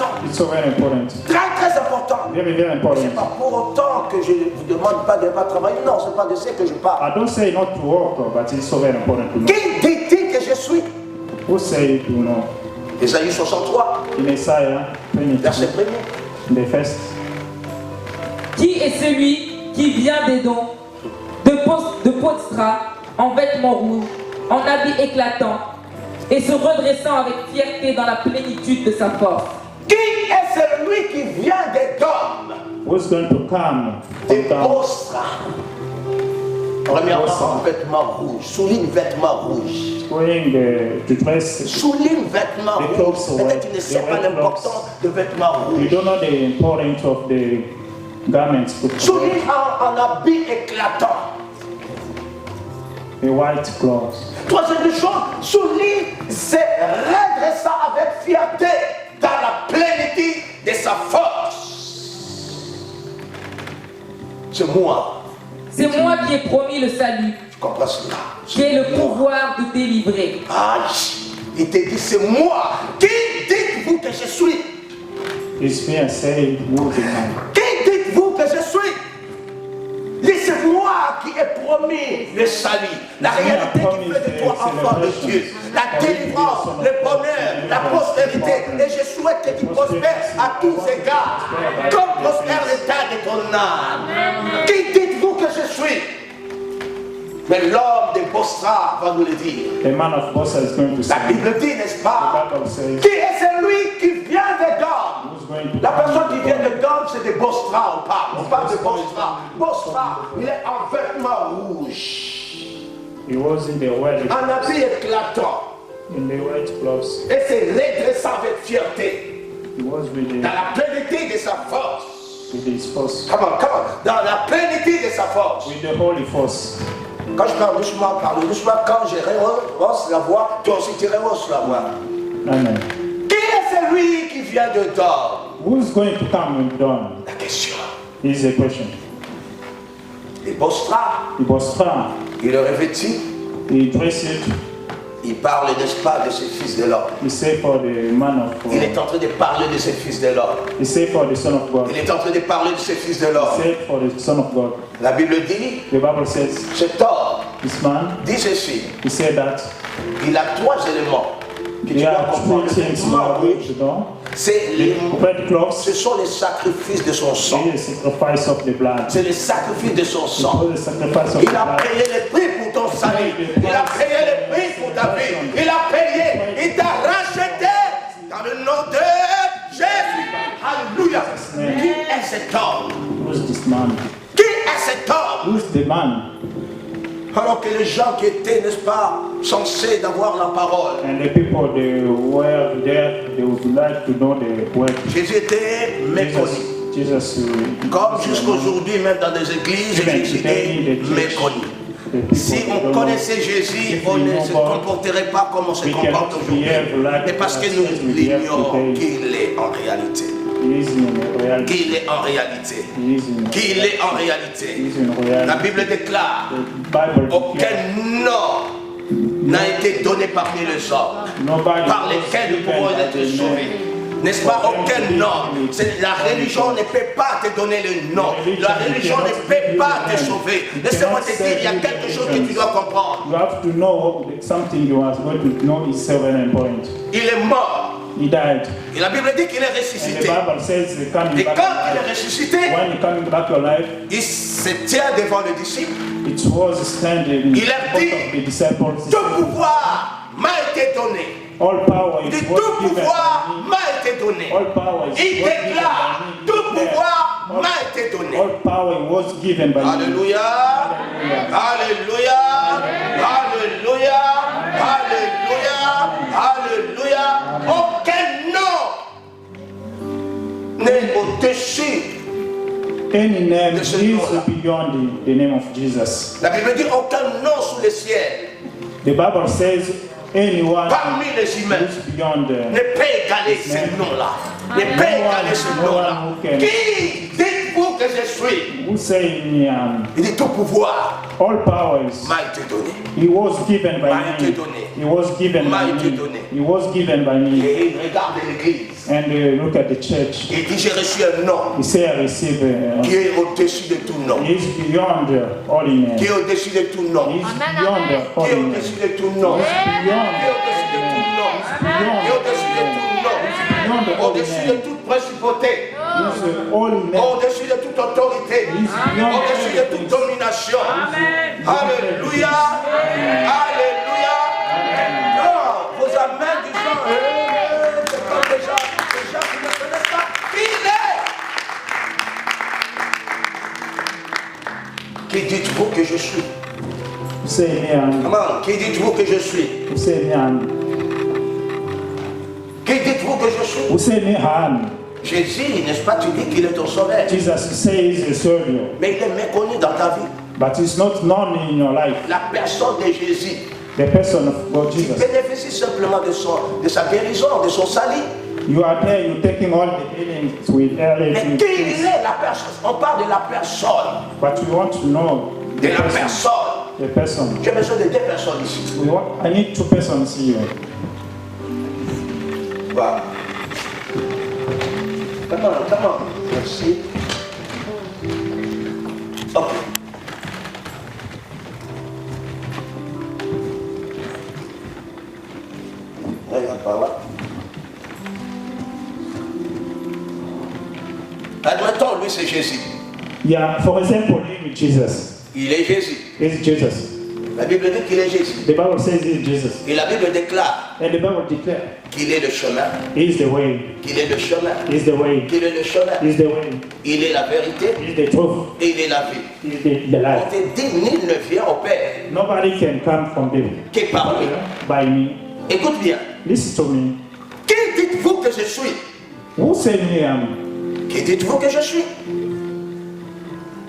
important. It's so very important. Très très important. Very, very C'est important. pas pour autant que je ne vous demande pas de ne pas travailler. Non, c'est pas de ce que je parle. I don't say not to work, but it's so very important to know. Qui dit-il que je suis? Who say to know? Ésaïe 63, In Isaiah 22, verset 1er. the first. Qui est celui qui vient des dons de Postra en vêtements rouges, en habits éclatants et se redressant avec fierté dans la plénitude de sa force? Qui est celui qui vient des dômes? Who's going to come Des from down? Postra. Premièrement, en vêtements rouges. Souligne vêtements rouges. Wearing the dress? Souligne vêtements The rouges. clothes, Peut-être tu ne sais the pas white l'importance de vêtements You rouges. don't know the importance of the garments put together. Souligne en habit éclatant. The white clothes. Troisième chose, souligne c'est redressant avec fierté dans la plénitude de sa force. C'est moi. C'est moi qui ai promis le salut, Tu comprends cela? qui ai le pouvoir de délivrer. Il te dit c'est moi. Qui dites-vous que je suis? It's being said, who is the man? Qui dites-vous que je suis? Dis c'est moi qui ai promis le salut, la réalité qui fait de toi enfant de Dieu, la délivrance, le bonheur, la prospérité. Et je souhaite que tu prospères à tous égards, comme prospère l'état de ton âme. Qui dites-vous que je suis? Mais l'homme de Bosra va nous le dire. The man of Bosa is going to say. La Bible dit, n'est-ce The pas? Bible says, Qui est celui qui vient de Dom? who's going to La come personne qui from vient down? de Dom, c'est de Bosra, on parle. On parle de Bosra. Bosra, il est en vêtements rouges, He was in the white, en habit éclatant, in the white clothes. et c'est redressant avec fierté, He was dans la plénitude de sa force. with his force, Come on, come on. Dans la plénitude de sa force. with the holy force. Quand je parle doucement, quand je rehausse la voix, toi aussi tu rehausses la voix. Amen. Qui est celui qui vient de Dom? Who's going to come and down? La question. Is the question. Et Bosra, He was strong. il est revêtu. He dressed. Il parle, n'est-ce pas, de ses fils de l'homme. He said for the man of Il est God. en train de parler de ses fils de l'homme. He said for the son of God. Il est en train de parler de ses fils de He l'homme. said for the son of God. La Bible dit, The Bible says cet homme this man. dit ceci. He said that Il a trois éléments que tu there dois are comprendre. two Le things vêtement rouge, you know. c'est The les- red clothes ce sont les sacrifices de son sang. is the sacrifice of the blood. C'est les sacrifices de son It sang. was the sacrifice of the Il a blood. payé le prix pour ton salut. Il a payé le prix pour ta vie. Il a payé. Il t'a racheté dans le nom de Jésus. Alléluia. Qui est cet homme? Who's this man? Qui est cet homme? Who's the man? Alors que les gens qui étaient, n'est-ce pas, censés d'avoir la parole. And the people they were there, they would like to know the word. Jésus était méconnu. Jesus, Comme jusqu'aujourd'hui, même dans des églises, Jésus est méconnu. Si on connaissait Jésus, on ne se comporterait pas comme on se comporte aujourd'hui. Mais parce que nous l'ignorons qu'il est en réalité. Qu'il est en réalité. Qu'il est en réalité. La Bible déclare aucun nom n'a été donné parmi les hommes par lesquels nous pouvons être sauvés. N'est-ce pas? Aucun nom. La religion ne peut pas te donner le nom. La religion ne peut pas te sauver. Laissez-moi te dire, il y a quelque chose que tu dois comprendre. You have to know something you are going to know is so very important. Il est mort. He died. Et la Bible dit qu'il est And the ressuscité. Bible says he's coming Et back. quand il est ressuscité, When he coming back to life, il se tient devant les disciples. it was standing in Il a front dit, of the disciples. He tout said, pouvoir m'a été donné. all power Il is dit, was tout given pouvoir by me. m'a été donné. All power is Il was given déclare, by me. tout pouvoir All- m'a été donné. All power was given by me. Alléluia. Alléluia. Alléluia. Alléluia. Alléluia. Aucun nom n'est au-dessus. Any name De ce is nom-là. beyond the name of Jesus. La Bible dit aucun nom sous le ciel The Bible says anyone parmi les humains who's beyond ne peut égaler ce nom-là. Ne peut égaler ce nom-là. Qui dites-vous que je suis? Who say me, Il dit tout pouvoir all powers, m'a été donné. he was given by M'a été me. donné. He was given M'a by été me. donné. He was given by me. Et il regarde l'église. And look at the church. Il dit j'ai reçu un nom He say, I receive, qui est au-dessus de tout nom. he's beyond all in Qui est au-dessus de tout nom. He's Amen, beyond amen. all Qui est in au-dessus de tout nom. Qui est Beyond, au-dessus de tout nom. Qui est au-dessus de tout nom. beyond all Au-dessus de in toute principauté. He's all in Au-dessus de toute autorité. Au-dessus de toute domination. Alléluia. Alléluia. Non, vos amens du genre, c'est comme des gens qui ne connaissent pas qui il est. Qui dites-vous que je suis? Who say me, Comment? Qui dites-vous que je suis? who say me, Qui dites-vous que je suis? who say me, Jésus, n'est-ce pas, tu dis qu'il est ton sauveur. Jesus says a savior, Mais il est méconnu dans ta vie. but it's not known in your life. La personne de Jésus The person of God Jesus. bénéficie simplement de sa guérison, de son salut. You are there, you're taking all the healings with Mais everything. qui il est la personne? On parle de la personne. But we want to know De la personne. the person. J'ai besoin de deux personnes ici. I need two persons here. Voilà. Comment? Merci. Ok. Regarde par là. Admettons, lui c'est Jésus. Yeah, for example, name is Jesus. Il est Jésus. It's Jesus. La Bible dit qu'il est Jésus. The Bible says it's Jesus. Et la Bible déclare And the Bible declares qu'il est le chemin. He's the way. Qu'il est le chemin. He's the way. Qu'il est le chemin. He's the way. Il est la vérité. He's the truth. Et il est la vie. He's the On life. te dit, nul ne vient au Père Nobody can come from them que par lui. by me. Écoute bien. Listen to me. Qui dites-vous que je suis? Who say me Qui dites-vous que je suis?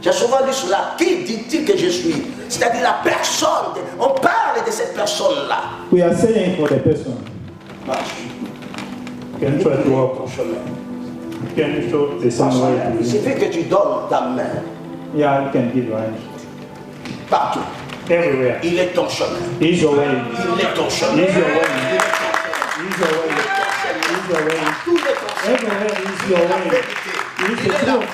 J'ai souvent dit cela. Qui dit-il que je suis? C'est-à-dire la personne. On parle de cette personne-là. We are saying for the person. Marche. Can you try to walk? Ton chemin. Can you show the same way to Il me? suffit que tu donnes ta main Yeah, you can give right. partout. Everywhere. Il est ton chemin. He's your way. Il est ton chemin. He's your way. Il est ton chemin. He's your way. He's your way. Tout est ton chemin. Everywhere is Il your est la way. vérité. Il Il est est la tout. vie.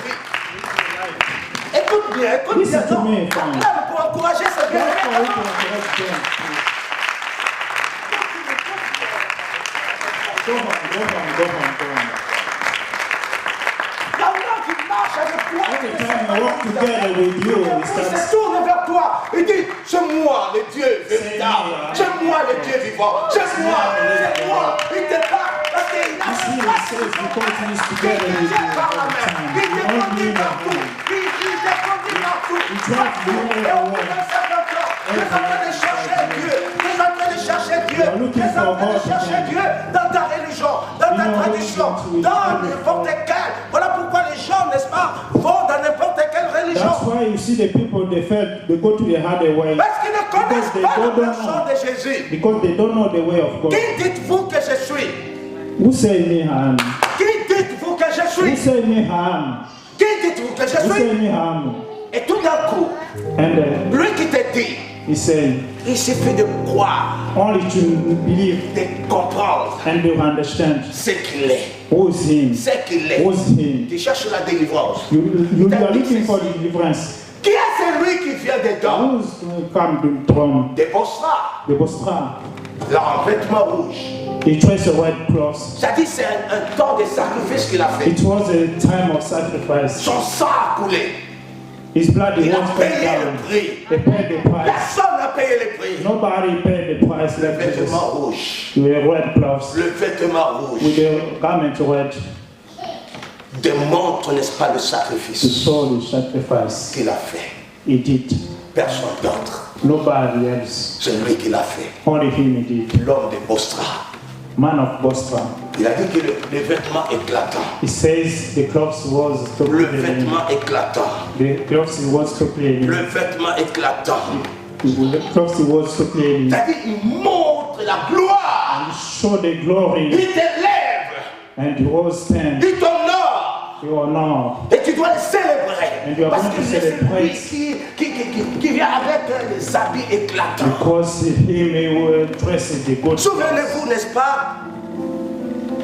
Écoute bien, écoute bien. Listen to Non, me, fine. acclame pour encourager ce bien. Go on, go on, go on, go on. Il y a un homme qui marche avec toi. Every time I walk together with you, it Il se starts. tourne vers toi et dit, c'est moi le Dieu véritable, c'est moi le Dieu vivant, c'est moi, c'est moi. Il te parle parce qu'il a You see, ce it says because he's il together with te you tient par la all the main, time. il te You don't conduit need partout, nothing. il te conduit partout. He drives you Et on everywhere. commence à t'entendre. Tu es en train de chercher Dieu, tu es en train de chercher Dieu, tu es en train de chercher Dieu dans ta religion, dans ta tradition, dans n'importe quelle. Voilà pourquoi les gens, n'est-ce pas, vont dans n'importe quelle religion. That's why you see the people, they go to the harder way. Parce qu'ils ne connaissent Because they pas la don't personne know. de Jésus. Because they don't know the way of God. Qui dites-vous que je suis? Who say me harm? Qui dites-vous que je Who suis? say me harm? Qui dites-vous que je Who say suis? me harm? Et tout d'un coup, And lui qui te dit, he said, il suffit de croire, only to believe de comprendre and to understand ce qu'il est. who is him. Ce qu'il est. Who is him? Tu cherches la délivrance. You are looking for deliverance. Qui est celui qui vient dedans? Who's to come to the throne? Débostra, The Bostra. leur vêtement rouge. He dressed a white cloth. Ça dit c'est un temps de sacrifice qu'il a fait. It was a time of sacrifice. Son sang a coulé. His blood Il a was payé paid le down. prix. They paid the price. Personne n'a payé le prix. Nobody paid the price Le like Jesus. vêtement rouge. The red cloth Le vêtement rouge with the garment red démontre, n'est-ce pas, le to sacrifice show the sacrifice. qu'il a fait. He did. Personne d'autre. Nobody else. C'est lui qui l'a fait. Only him he did. L'homme de Bostra. Man of Bostra. Il a dit que le vêtement éclatant. He says the cloth was so Le clean. vêtement éclatant. The cloth was so clean. Le vêtement éclatant. The cloth was so clean. C'est-à-dire, il montre la gloire. He showed the glory Il t'élève. and he was stand. Il t'honore. You are now. Et tu dois le célébrer. And you are Parce going que to c'est lui celebrate. qui vient avec les habits éclatants. Because he may dress the good. Souvenez-vous, n'est-ce pas?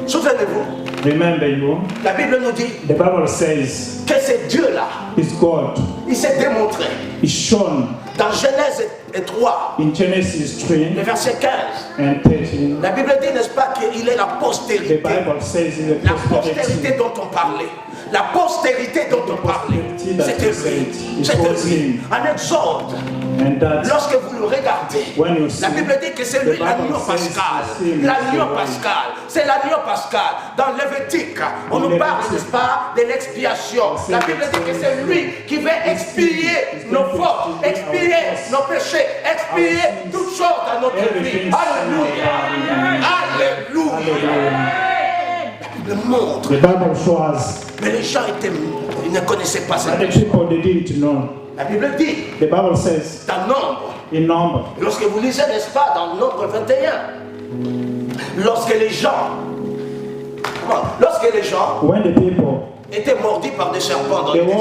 Souvenez-vous, Remember you, la Bible nous dit the Bible says que c'est Dieu-là. it's God. Il s'est démontré. It's shown Dans Genèse 3, in Genesis 3 le verset 15, and 13. la Bible dit, n'est-ce pas, qu'il est la The postérité. Bible says in the La postérité posterity. dont on parlait. La postérité dont on parlait. C'était lui. C'était lui. En Exode, And that lorsque vous le regardez, when you see la Bible dit que c'est lui the l'agneau Bible says pascal. the same L'agneau is the pascal. C'est l'agneau pascal. Dans Lévitique, on nous parle, n'est-ce pas, de l'expiation. La Bible dit que c'est lui qui va expier nos fautes, expier nos péchés, expier toutes choses dans notre vie. Alléluia. Alléluia. La Bible montre. the Bible shows Mais les gens ils ne connaissaient pas ça. that the people they didn't know. La Bible dit, The Bible says dans Nombre, in number. lorsque vous lisez, n'est-ce pas, dans Nombre 21, lorsque les gens When the people étaient mordis par des serpents dans le désert,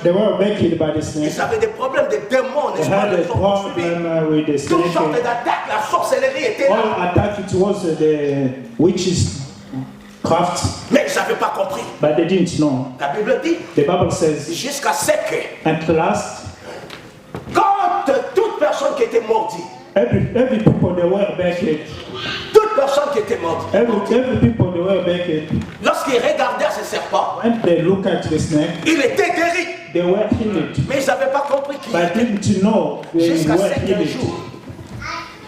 they were baked by the ils snake. avaient des problèmes de démons, They n'est-ce pas, had les a ont poursuivis. problem with the Toutes sortes snake. d'attaques, la sorcellerie était là. All attack it was the witches craft, Mais ils n'avaient pas compris. but they didn't know. La Bible dit, The Bible says jusqu'à ce que, at last quand toute personne qui était mordie, every people they were baked. toute personne qui était mordie, Every people they were baked. lorsqu'ils regardaient ces serpents, When they look at the snake, il était guéri. they were healed. Mais ils n'avaient pas compris qu'il But était. didn't know they Jusqu'à were ce qu'un healed. jour,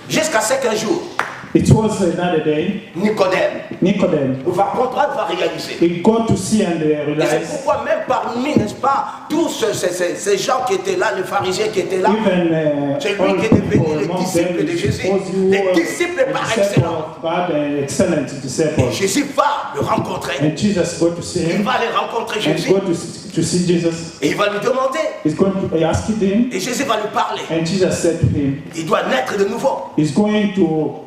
jusqu'à ce qu'un jour, It was another day. Nicodème Nicodemus, va comprendre, va réaliser. he got to see and Et c'est realize. pourquoi même parmi, n'est-ce pas, tous ces gens qui étaient là, les pharisiens qui étaient là, Even c'est lui all qui est devenu people le among disciple them de Jésus. because you Les were disciples a par disciple excellence. of God and excellent disciple. Jésus va le rencontrer. And Jesus go to see Il him va aller rencontrer and Jésus. go to see Jesus. Et il va lui demander. He's going to ask him, Et Jésus va lui parler. and Jesus said to him, Il doit naître de nouveau. he's going to.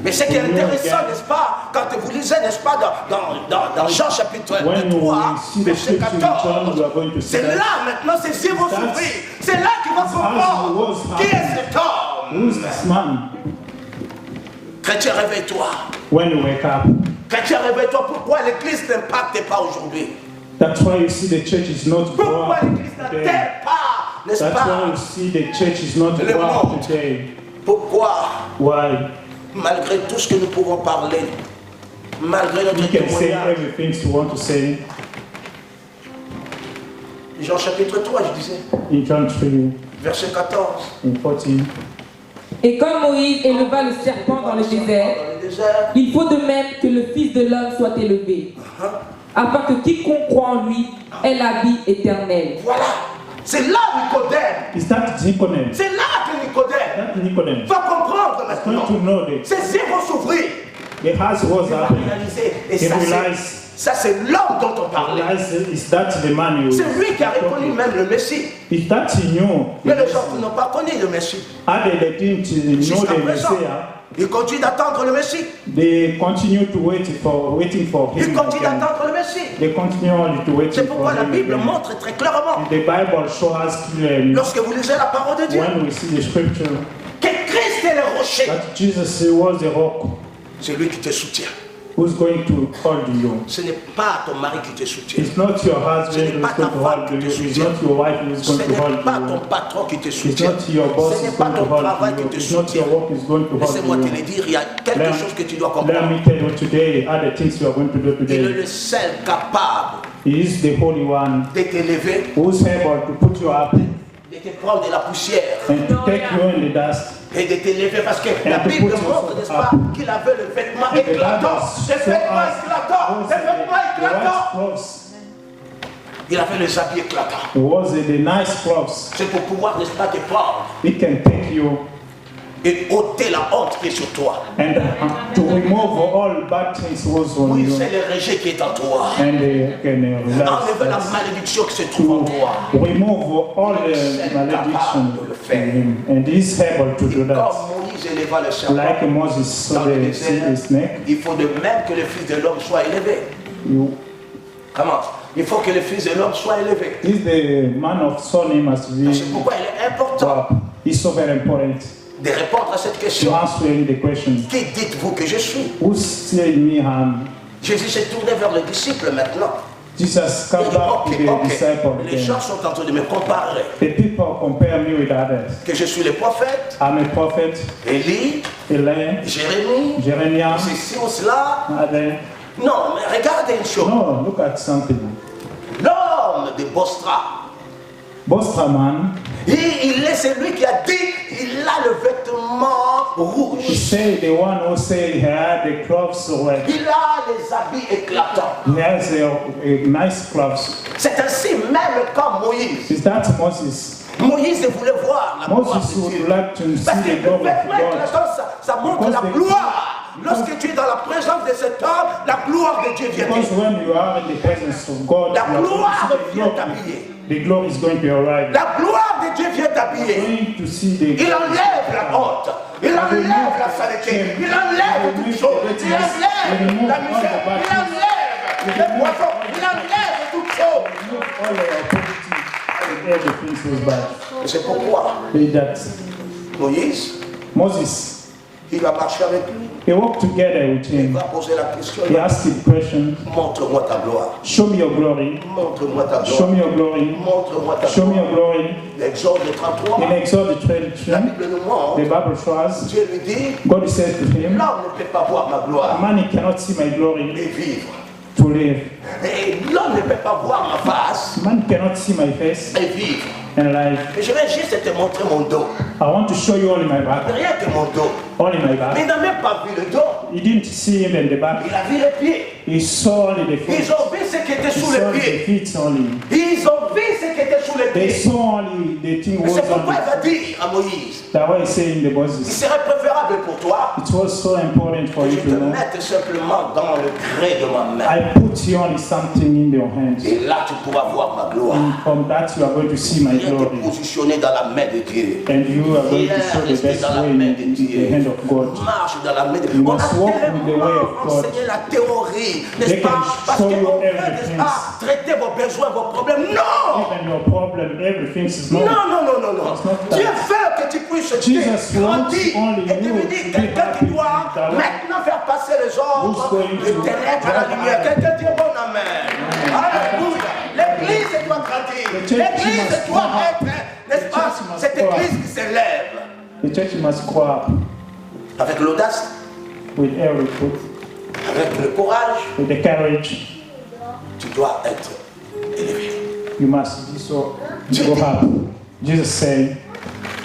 Mais ce qui est intéressant, n'est-ce pas, quand vous lisez, n'est-ce pas, dans Jean chapitre When you 3, see the verset scripture in John, 14, you are going to see c'est that. là maintenant, ses yeux vont s'ouvrir. C'est là qu'il va comprendre qui est cet homme. Who's this man? Chrétien, réveille-toi. When you wake up, Chrétien, réveille-toi. Pourquoi l'église n'impacte pas aujourd'hui? that's why you see the church is not Pourquoi growing l'église today. n'atteint pas, n'est-ce That's why pas? you see the church is not Le growing monde. today. Pourquoi, Why? malgré tout ce que nous pouvons parler, malgré notre You can say témoignage, everything you want to say. Jean chapitre 3, je disais, In John 3, verset 14. in 14. Et comme Moïse éleva le serpent dans le désert, Dans le désert, il faut de même que le Fils de l'homme soit élevé, afin que quiconque croit en lui ait la vie éternelle. voilà. C'est là Nicodème. Is that Nicodemus? C'est là que Nicodème That Nicodemus. va comprendre Going maintenant. to know that Ses yeux vont s'ouvrir. the house was Il va happening. réaliser. Et He ça, realized, c'est l'homme dont on parlait. is that the man who C'est lui qui a reconnu même le Messie. Is that he knew? Mais les gens qui n'ont pas connu le Messie, Other they didn't know jusqu'à the présent, Messiah. ils continuent d'attendre le Messie. They continue to waiting for Ils him continuent again. d'attendre le Messie. They continue only to wait C'est for pourquoi la him Bible again. montre très clairement, And the Bible shows us clearly lorsque vous lisez la parole de Dieu, when we see the scripture que Christ est le rocher. that Jesus was the rock C'est lui qui te soutient. who's going to hold you. Ce n'est pas ton mari qui te soutient. It's not your husband who's going to hold you. It's not your wife who's Ce going to n'est hold pas ton you. patron qui te It's soutient. not your boss Ce n'est who's pas going to ton travail hold qui you. te It's not soutient. your work who's going to Laissez-moi te hold le you. dire, il y a quelque chose que tu dois Let comprendre. me tell you today other things you are going to do Il est today. le seul capable He is the Holy One de t'élever, who's able to put you up de te prendre de la poussière and to take you in the dust. et de t'élever parce que la to Bible put montre, yourself n'est-ce pas, up. qu'il avait le vêtement And the éclatant. Bible Le shows vêtement us éclatant. Le vêtement the éclatant. right clothes. Il avait les habits éclatants. It was the nice clothes. C'est pour pouvoir, n'est-ce pas, te prendre It can take you et ôter la honte qui est sur toi. and to remove all bad things was on Oui, you. c'est le rejet qui est en toi. And they can Enlève la relax. malédiction qui se trouve en toi. To remove all the malediction from him. And he's able to do that. Comme Moïse éleva le serpent Like Moses saw dans le the désert, snake. il faut de même que le Fils de l'homme soit élevé. You, Comment? il faut que le Fils de l'homme soit élevé. He's the man of son, he must be. C'est pourquoi il est important He's so very important de répondre à cette to question. answer the question. Qui dites-vous que je suis? Who said me am? Jésus s'est tourné vers les disciples maintenant. Jesus Il come dit, back to the disciple les gens again. sont en train de me comparer. The people compare me with others. Que je suis le prophète, I'm a prophet, Élie, Elaine, Jérémie, Jeremiah, ceci ou cela. Adam. Non, mais regardez une chose. No, look at something. L'homme de Bostra, Bostraman, il est celui qui a dit, il a le vêtement he rouge. said the one who said he had the clothes red. Il a les habits éclatants. He has a nice clothes. C'est ainsi même comme Moïse. Is that Moses? Moïse voulait voir la gloire Moses de would Dieu. like to see Parce que the le glory of vêtement God. éclatant, ça montre Because la the- gloire. Lorsque tu es dans la présence de cet homme, la gloire de Dieu vient Because t'habiller. when you are in the presence of God, La you are gloire going to vient see t'habiller. the glory is going to arrive. La gloire de Dieu vient t'habiller. Going to see the Il enlève la honte. Il enlève la saleté. Il enlève toutes choses. Il enlève la misère. Il enlève les poissons. Il enlève toutes choses. remove all the poverty and everything was bad. Et c'est pourquoi That Moïse, Moses, il va marcher avec lui. he walked together with Il him. va poser la question. He asked him the question, Montre-moi ta gloire. show me your glory, Montre-moi ta show gloire. me your glory, Montre-moi ta show me gloire. your glory. L'exode 33. In Exodus La 33, Bible nous montre. the Bible shows, Dieu lui dit, God said to him, l'homme ne peut pas voir ma gloire man, he cannot see my glory et vivre. to live. Et l'homme ne peut pas voir ma face Man cannot see my face et vivre. and life. Et je vais juste te montrer mon dos. I want to show you only my back, Rien que mon dos. only my Mais back. il n'a même pas vu le dos. He didn't see him in the back. Il a vu les pieds. He saw only the feet. Ils ont vu ce qui était He sous saw les the pieds. feet only. Ils ont vu ce qui était sous les They pieds. saw only the thing Et was c'est pourquoi on il va dire à Moïse, that way saying the il Moses. serait préférable pour toi It was so important for que je you te to know. mette simplement dans le gré de ma main. I put you only something in your hands. Et là, tu pourras voir ma gloire. And from that you are going to see my Viens te glory. positionner dans la main de Dieu. And you are going to show the best way in the hand of God. Marche dans la main de Dieu. You On a must walk with the way of tellement God. enseigné la théorie, n'est-ce They can pas? Parce show qu'on you veut, n'est-ce everything. pas, traiter vos besoins, vos problèmes. Non! Even your problem, everything is Non, not. non, non, non, non. It's not that. Dieu veut que tu puisses Jesus grandir wants only et you devenir to be quelqu'un qui happy. doit That way. maintenant faire passer les Who's autres going de to ténèbres à la lumière. Quelqu'un dit bon amen. Alléluia. L'église doit grandir. The church L'église must doit grow up. être, n'est-ce The pas, church must cette grow up. église qui s'élève The church must grow up avec l'audace, with every foot, avec le courage. with the courage. Tu dois être élevé. You must be so go up. Jesus said,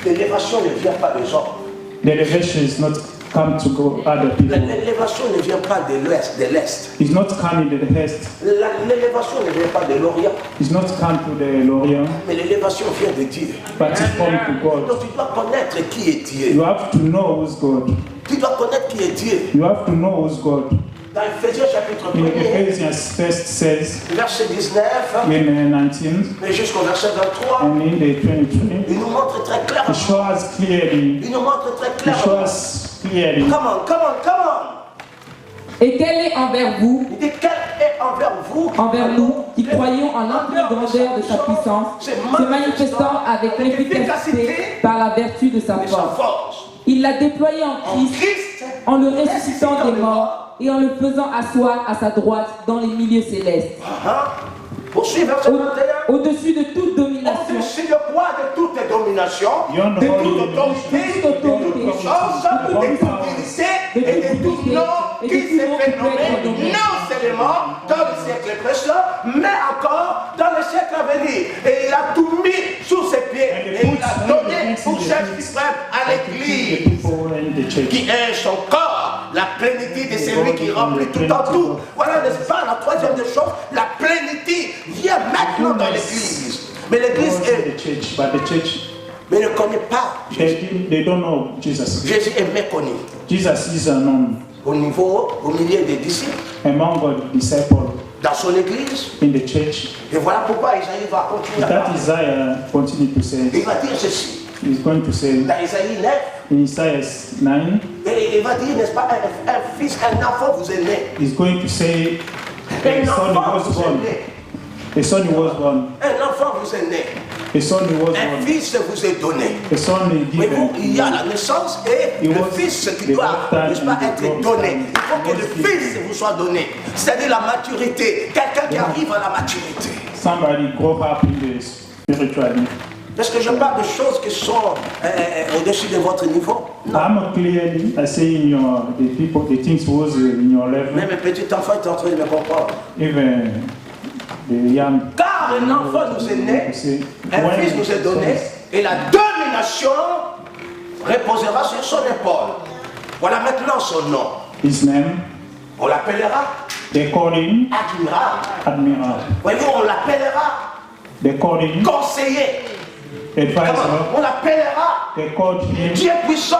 L'élévation ne vient pas des hommes. the elevation is not come to go other people. L'élévation ne vient pas de l'Est. It's not coming to the west. L'élévation ne vient pas de l'Orient. It's not come to the Lorient, Mais l'élévation vient de Dieu. but it's come to God. Donc tu dois connaître qui est Dieu. You have to know who's God. Tu dois connaître qui est Dieu. You have to know who's God. Dans Ephésiens chapitre In 1er, Ephesians first says verset 19, in 19 et jusqu'au verset 23, and in the 23, il nous montre très it clairement. shows clearly. Il nous montre très It clairement. shows clearly. Come on, come on, come on. Et quel est envers vous, Il dit quel est envers vous, envers nous, qui croyons en l'infinie grandeur de sa puissance, se manifestant avec l'efficacité par la vertu de sa et sa force. force. Il l'a déployé en En Christ, Christ, en le ressuscitant des morts et en le faisant asseoir à sa droite dans les milieux célestes, poursuis verset 21. au-dessus de toute domination, Au-dessus le poids de toute domination, Beyond de all toute domination, autorité, de toute puissance, de toute divinité et de tout nom qui s'est fait nommer non seulement dans le siècle précédent, mais encore dans le siècle à venir. Et il a tout mis sous ses pieds et il a donné pour chef suprême à the l'Église, people in the church. qui est son corps, la plénitude de celui qui remplit tout en tout. Voilà, n'est-ce pas, la troisième des choses, la plénitude vient maintenant dans l'Église. Mais l'Église Goes in the church, but the church, mais ne connaît pas Jésus. they don't know Jesus. Jésus est méconnu Jesus is unknown au milieu des disciples, among the disciples dans son Église. in the church. Et voilà pourquoi Isaïe va continuer à That parler. Isaiah continued to say, Il va dire ceci, he's going to say dans Isaïe 9, in Isaiah 9, et il va dire, n'est-ce pas, un fils, un enfant vous est né. he's going to say, Un a son enfant was vous est born. né. A son was born. Un enfant vous est né. A son was Un born. fils vous est donné. A son is Mais vous, given. il y a la naissance et It le was fils qui the doit, birth n'est-ce time pas, and the être growth donné. time. Il faut que le Was fils given. vous soit donné. C'est-à-dire la maturité. Quelqu'un qui arrive à la maturité. Somebody grow up in the spiritually. Parce que je parle de choses qui sont au-dessus de votre niveau. Non. I'm clearly saying the people, the things was in your level, Même un petit enfant est en train de me comprendre. even the young. Car un enfant nous est né, See, un when fils nous est donné, et la domination reposera sur son épaule. Voilà maintenant son nom. his name, On l'appellera they call him admirable. admiral. Voyez-vous, on l'appellera They call him conseiller. advisor. On l'appellera They called him Dieu puissant.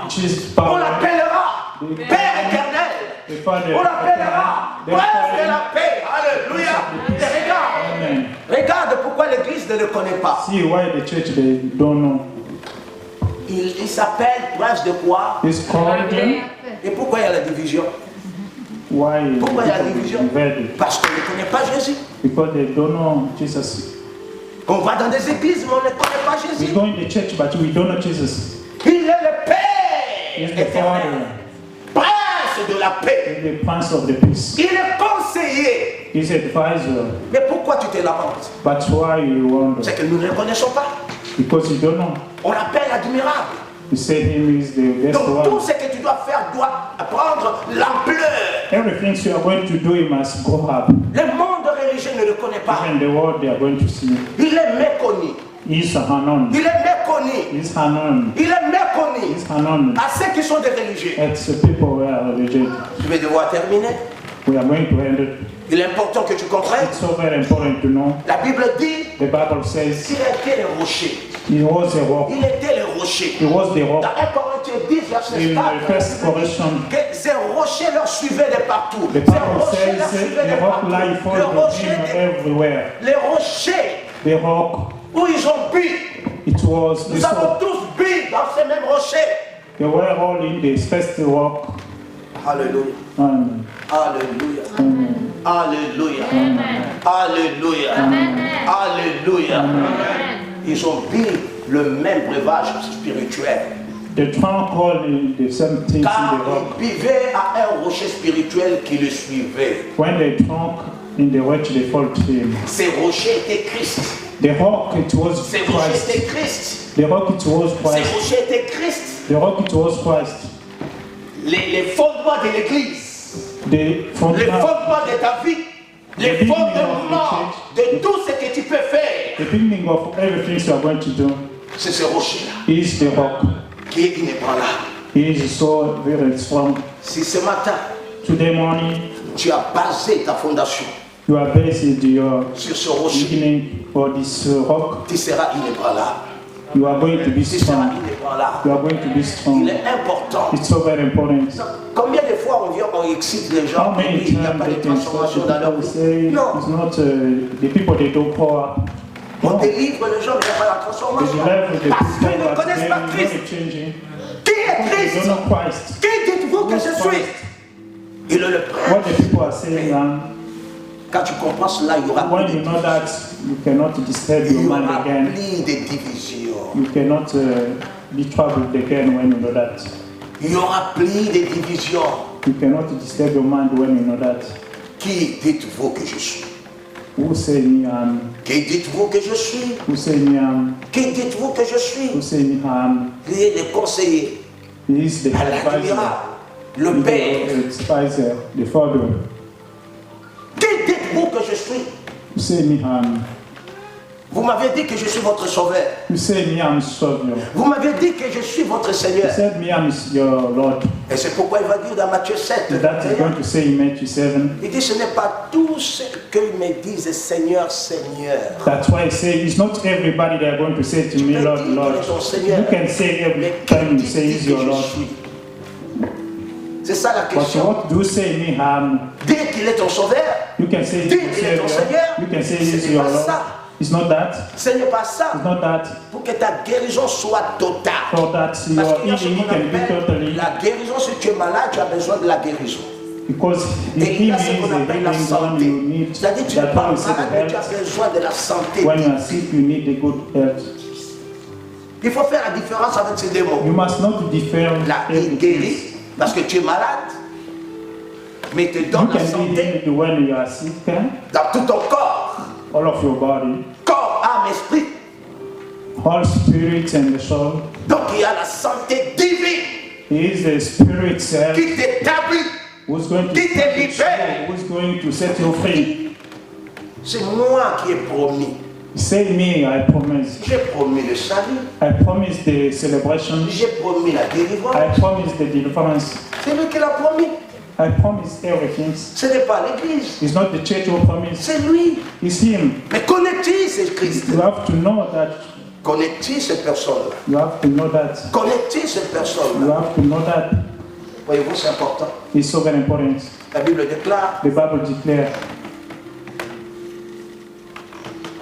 Jesus On power. l'appellera Père éternel. The Father. On l'appellera They Prince call de him. la paix. Alléluia. Et regarde, Amen. regarde pourquoi l'église ne le connaît pas. See why the church they don't know. Il s'appelle Prince de quoi? It's called Et pourquoi il y a la division? why Pourquoi il y a la people division? divided? Parce qu'on ne connaît pas Jésus. Because they don't know Jesus. On va dans des églises, mais on ne connaît pas We Jésus. go in the church, but we don't know Jesus. Il est le Père He's the éternel, Father. Prince de la paix. He's the Prince of the Peace. Il est conseiller. He's advisor. Mais pourquoi tu te lamentes? But why you wonder? C'est que nous ne le connaissons pas. Because you don't know. On l'appelle admirable. You say him is the best Donc tout one. ce que tu dois faire doit prendre l'ampleur. Everything you are going to do, you must grow up. Le monde religieux ne le connaît pas. Even the world they are going to see. Il est méconnu. He's unknown. Il est méconnu. He's unknown. Il est méconnu. He's unknown. À ceux qui sont des religieux. It's the people who are religious. Je vais devoir terminer. We are going to end it. Il est important que tu comprennes. It's so very important to know. La Bible dit The Bible says qu'il était le rocher. he was a rock. Il était le rocher. He was the Dans rock. 1 Corinthiens 10, verset In 4, the first correction, que ces rochers leur suivaient de partout. the Ces Bible rochers leur says suivaient the de rock partout. life Les followed rochers, him everywhere. les rochers The rock, où ils ont bu. it was Nous this avons rock. tous bu dans ces mêmes rochers. They were all in the first rock. Alléluia. Amen. Alléluia. Amen. Alléluia. Alléluia. Alléluia. Ils ont bu le même breuvage spirituel. The drank all the same things in Car the rock. ils buvaient à un rocher spirituel qui le suivait. When they drank in the rock, they followed him. Ces rochers étaient Christ. The rock, it was Ces rochers Christ. étaient Christ. The rock, it was Ces Christ. rochers étaient Christ. The rock, it was Christ. Les fondements de l'église, The les fundament, fondements de ta vie, les beginning of fondements the de tout ce que tu peux faire, the beginning of everything you are going to do c'est ce rocher-là is the rock. qui est inébranlable. He is so very strong. Si ce matin, Today morning, tu as basé ta fondation you are based your sur ce rocher, beginning for this rock. tu seras inébranlable. You are going to be Tu seras strong. inébranlable. You are going to be Il strong. est important. It's so very important. Combien de fois on vient, on excite les gens, How many il n'y a times pas they de can transformation dans leur people vie. say Non, it's not the people they don't power. on No, délivre les gens, mais il n'y a pas la they transformation. deliver the Parce qu'ils people, ne but connaissent they pas are Christ. not changing. Qui est They Christ? don't know Christ. Qui dites-vous que je suis? Il est le What prince. the people are saying now, Quand tu comprends cela, il y aura when plus you de know that, you cannot disturb il your y mind aura again. plus de divisions. You cannot be troubled again when you know that. Il y aura plus de divisions. You cannot disturb your mind when you know that. Qui dites-vous que je suis? Who say me am? Qui dites-vous que je suis? Who say me am? Qui dites-vous que je suis? Who say me am? Il est le conseiller, He is the advisor. l'admirable, le He père. is the advisor, the father. Qui dites-vous que je suis? Who say me am? Vous m'avez dit que je suis votre sauveur. Who say me am Savior? Vous m'avez dit que je suis votre He Seigneur. said me am your Lord. Et c'est pourquoi il va dire dans Matthieu 7, That is going to say in Matthew 7. il dit ce n'est pas tous ceux qu'ils me disent Seigneur, Seigneur. That's why I say it's not everybody that are going to say to me, peux Lord, dire Lord. qu'il est ton Seigneur. You can say every Mais time qui you say he's dit your que je Lord. suis? C'est ça la But question. what do you say me am? Dire qu'il est ton sauveur, You can say he's Dis your qu'il est ton Savior. Seigneur. You can say Ce he's n'est your pas Lord. ça. It's not that. ce n'est pas ça. It's not that. Pour que ta guérison soit totale. For that Parce your qu'il y a ce healing qu'on can be appelle totally. la guérison. Si tu es malade, tu as besoin de la guérison. Because the Et il y healing a ce is qu'on the appelle la healing when santé. you need C'est-à-dire que tu n'es that pas when you say malade, mais tu as the health. besoin de la santé. When you are sick, you need a good health. Il faut faire la différence avec ces démons. You must not differ Là, il everything. guérit parce que tu es malade, mais il te You donne la can be santé healed when you are sick, dans tout ton corps, all of your body, corps, âme, esprit. whole spirit and the soul. Donc il y a la santé divine He is the spirit self qui t'établit. who's going to Qui te set you libère. free, who's going to set you free. C'est moi qui ai promis. Say me, I promise. J'ai promis le salut. I promise the celebration. J'ai promis la délivrance. I promise the deliverance. C'est lui qui l'a promis. I promise everything. Ce n'est pas l'église. It's not the church who promise. C'est lui. It's him. Mais connais-tu c'est Christ? You have to know that. Connais-tu cette personne-là? You have to know that. Connais-tu cette You personne-là? have to know that. Voyez-vous, c'est important. It's so very important. La Bible déclare The Bible declares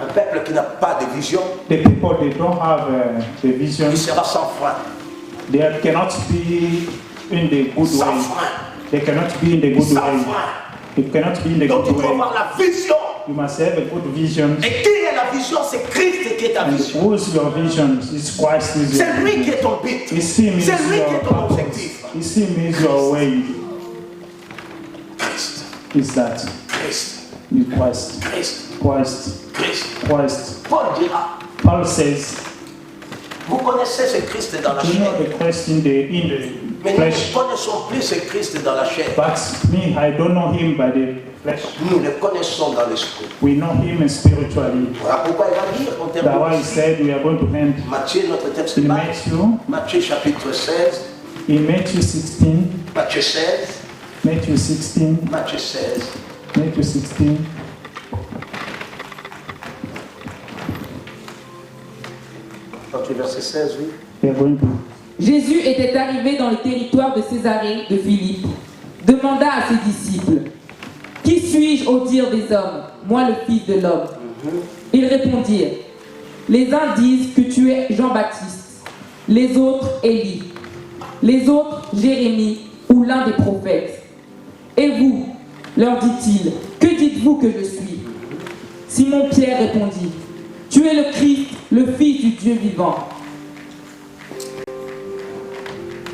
un peuple qui n'a pas de vision, the people they don't have the vision. il sera sans frein. They cannot be in the good Sans way. frein. They cannot be in the good Sans way. frein. They cannot be in the Donc tu good dois way. avoir la vision. You must have a good vision. Et qui est la vision? C'est Christ qui est ta And vision. who's your vision? It's Christ is your C'est lui qui vision. est ton but. It's him is C'est lui qui your est ton purpose. objectif. It's him is your way. Christ, Is that Christ, is Christ? Christ, Christ. Christ. Christ. Paul dira, Paul says, vous connaissez ce Christ dans la you know chair. the Christ in the Mais nous ne flesh, connaissons plus ce Christ dans la chair. but me, I don't know him by the flesh. Nous le connaissons dans l'esprit. We know him spiritually. Voilà pourquoi il va dire, on That's why he termine said we are going to end Matthieu, notre texte in de base. Matthew, Matthieu chapitre 16. in Matthew 16, Matthieu 16. Matthew 16, Matthieu 16. Matthew 16. Verset 16, oui. We are going to. Jésus était arrivé dans le territoire de Césarée de Philippe, demanda à ses disciples, « Qui suis-je au dire des hommes, moi le Fils de l'homme ?» Ils répondirent, « Les uns disent que tu es Jean-Baptiste, les autres Élie, les autres Jérémie ou l'un des prophètes. Et vous, leur dit-il, que dites-vous que je suis ?» Simon-Pierre répondit, « Tu es le Christ, le Fils du Dieu vivant. »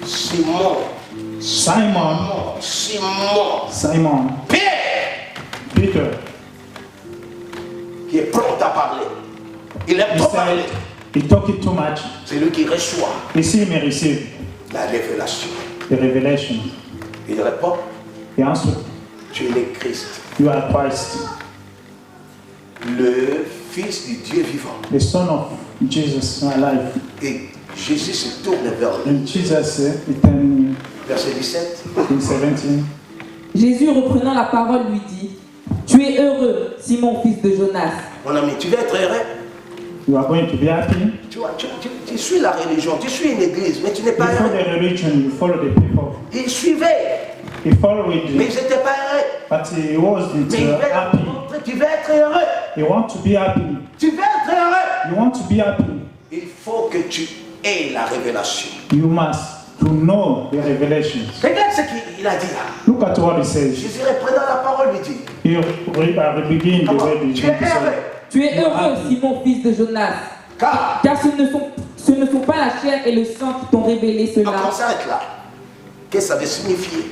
Simon. Simon, Simon. Simon, Pierre, Peter, qui est prompt à parler. Il aime he trop parler. said, he talked too much. C'est lui qui reçoit He see me receive la révélation. the revelation. Il répond, He answered, tu es le Christ, you are Christ, le Fils du Dieu vivant. the Son of Jesus, my life. Et Jésus se tourne vers lui. And Jesus, he turned Verset 17. in 17. Jésus reprenant la parole lui dit, « Tu es heureux, Simon fils de Jonas, Mon ami, tu vas être heureux. You are going to be happy. Tu vois, tu suis la religion, tu suis une église, mais tu n'es You pas follow heureux. the religion, you follow the people. Ils suivaient, He followed mais it, ils n'étaient pas heureux. but he wasn't Mais il va happy. montrer, tu vas être heureux. You want to be happy. Tu vas être heureux. You want to be happy. Il faut que tu aies la révélation. You must to know the revelations. Regarde ce qu'il a dit là. Look at what he says. Jésus reprenant la parole lui dit, Here, begin the way he's tu going es to heureux. say. tu es heureux, Simon fils de Jonas, Car, car ce ne sont pas la chair et le sang qui t'ont révélé donc cela, on s'arrête là. Qu'est-ce que ça veut signifier?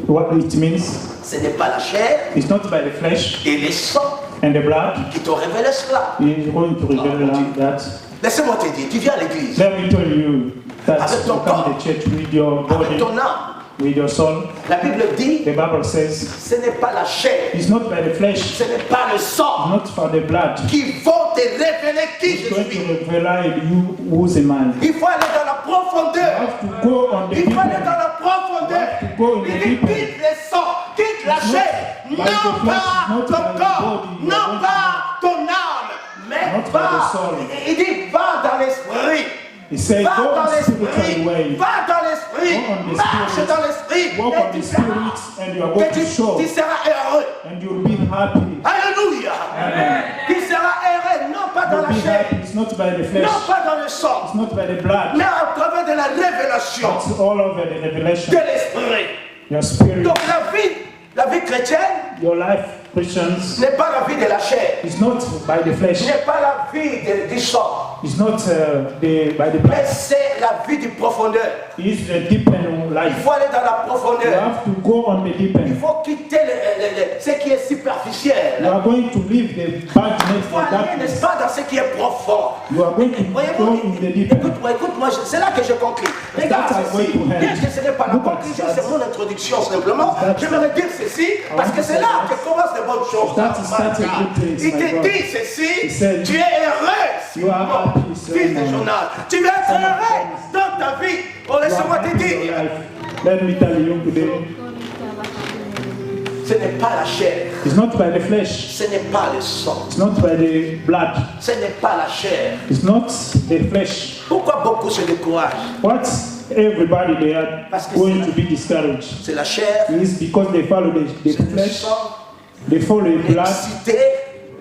What it means, Ce n'est pas la chair it's not by the flesh et les sangs and the blood. qui t'ont révélé cela. He is going to reveal that. Laissez-moi te dire, tu viens à l'église Let me tell you that Avec ton you come to church with your avec body, ton âme. with your soul. La Bible dit, The Bible says ce n'est pas la chair, it's not by the flesh, ce n'est pas le sang not for the blood. qui vont te révéler qui It's je going to suis. reveal you who's a man. Il faut aller dans la You profondeur. have to go on the Il deep faut aller dans end. la profondeur. You have to go in the Il dit deep end. quitte les sangs, quitte la chair, by non the flesh, pas not ton by the corps, body, non not pas ton âme, mais not by va. the soul. Il dit va dans l'esprit. He said, Va go dans the spiritual l'esprit, way. va dans l'esprit, Go on the marche spirit. dans l'esprit, Walk et on tu the seras, spirit and you are going et to show. tu seras heureux. And you'll be happy. Alléluia. Amen. Tu seras heureux, non pas dans You'll la be chair, happy. It's not by the flesh. non pas dans le sang, It's not by the blood. mais à travers de la révélation It's all over the de revelation l'esprit. your spirit, Donc la vie chrétienne your life, Christians, n'est pas la vie de la chair. is not by the flesh. N'est pas la vie du sang. It's not by the Mais blood. c'est la vie du profondeur. It's the deep end Il life. faut aller dans la You profondeur. have to go on the deep Il end. faut quitter ce qui est You superficiel. are going to leave the badness Il faut and aller, n'est-ce darkness. pas, dans ce qui est profond. You are going to go Voyez-vous, in the deep end. écoute-moi, c'est là que je conclue. Regarde That's how ceci. way to hell. Bien que ce n'est pas la Look at conclusion, that. c'est mon introduction simplement. That's- J'aimerais dire ceci, parce que c'est là que commencent les bonnes choses. That is starting good things, Il my te God. dit ceci, He said, tu es heureux, You are Simon, happy, fils de Simon. Jonas. Tu vas être heureux dans ta vie. Oh, You are laisse-moi te happy in your dire, life. Let me tell you today, ce n'est pas la chair, it's not by the flesh, ce n'est pas le sang, it's not by the blood, ce n'est pas la chair. it's not the flesh. Pourquoi beaucoup se découragent? What's everybody they are going to be discouraged? C'est la chair, It's because they follow the c'est le flesh, sang, they follow the blood, l'excité,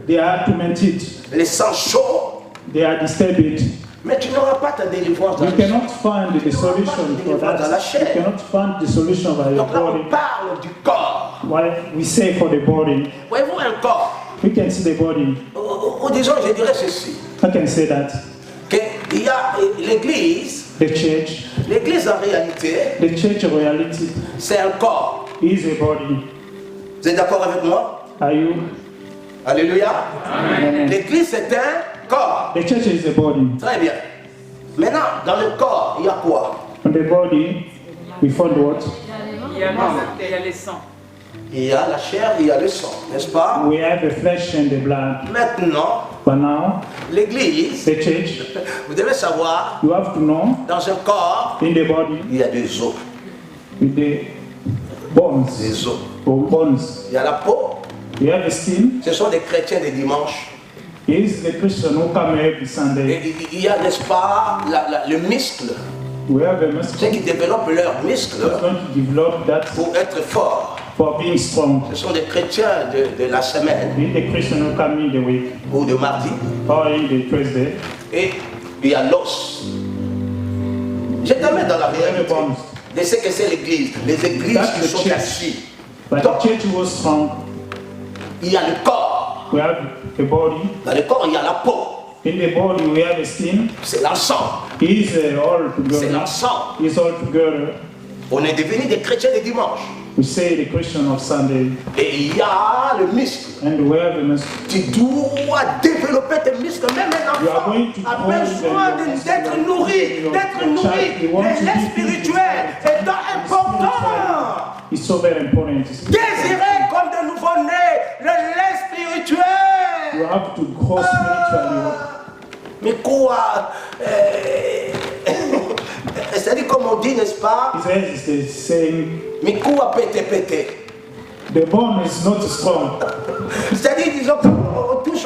they are tormented, le sang chaud. they are disturbed. Mais tu n'auras pas ta délivrance dans You le sang. cannot find the solution for that. You cannot find the solution by your Donc là, body. on parle du corps. Why we say for the body, Voyez-vous un corps? we can see the body. Ou disons, je dirais ceci, I can say that qu'il y a l'église, the church, l'église en réalité, the church of reality c'est un corps. is a body. Vous êtes d'accord avec moi? Are you? Alléluia. Amen. L'église c'est un corps. The church is a body. Très bien. Maintenant, dans le corps, il y a quoi? On the body, we found what? Il y a le sang. Il y a la chair, il y a le sang, n'est-ce pas? We have the flesh and the blood. Maintenant, But now, l'église, the church, vous devez savoir, you have to know, dans un corps, in the body, il y a des os. with the bones, Des os. or bones, Il y a la peau. you have the skin. Ce sont des chrétiens des dimanches. Is the Christian who come every Et Sunday. il y a, n'est-ce pas, le muscle. We have a Ceux muscle qui développent leur muscle that's going to develop that pour être forts. for being strong. Ce sont des chrétiens de la semaine Be the Christian who come in the week ou de mardi. or in the Thursday. Et il y a l'os. Je te mets dans la réalité de ce que c'est l'église. Les églises That's qui the sont church. assises. But Donc, the church was strong. il y a le corps. We have the body. Dans le corps, il y a la peau. In the body, we have the skin. C'est l'encens. Is all C'est together. l'encens. Is all together. On est devenus des chrétiens des dimanches. We say the Christian of Sunday, Et il y a le muscle. and we have the muscle. Tu dois développer tes muscles. Même un You are enfant going to a grow besoin them. d'être nourri. D'être Your nourri. child, you want Mais to be l'aide fed. spirituelle est important. It's so very important. Désirer comme de nouveau-nés le lait spirituel. You have to grow spiritually. Mais quoi c'est-à-dire comme on dit, n'est-ce pas? He says it's the same. Mais quoi pété? The bone is not strong. C'est-à-dire, disons qu'on touche,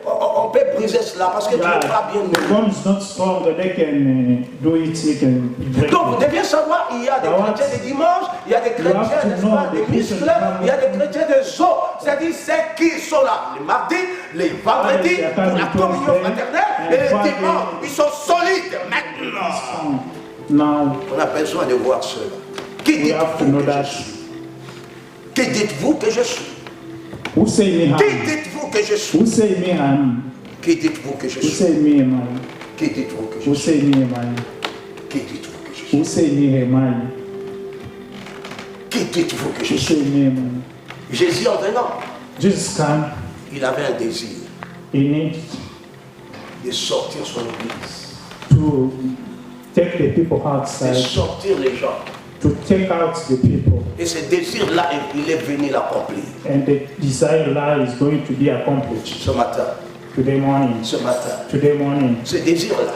on peut briser cela parce que tu Yeah, n'es pas bien the nourri. bone is not strong. They can do it. They can break Donc vous it. devez savoir, il y a des Now, chrétiens des dimanches, il y a des have chrétiens, to n'est-ce know pas, the des Christians muscles, come il y a des chrétiens des os. C'est-à-dire ceux qui sont là les mardis, les vendredis, Yeah, pour la come communion Thursday, fraternelle, and et les Friday. dimanches, ils sont solides maintenant. Now On a besoin de voir cela. Qui we have to dites-vous know que je that. suis? Qui dites-vous que je suis? Who say me Qui ham? dites-vous que je suis? Who say me ham? Qui dites-vous que je Who suis? say me man? Qui dites-vous que je Who suis? say me man? Qui dites-vous que je suis? Who say me man? Qui dites-vous que je Who suis? say me man? Jésus en venant, Jesus came. il avait un désir He needs de sortir son église, to take the people de outside, sortir les gens. to take out the people, Et ce désir-là, il est venu l'accomplir. and the desire life is going to be accomplished Ce matin, today morning. ce matin, Today morning, ce désir-là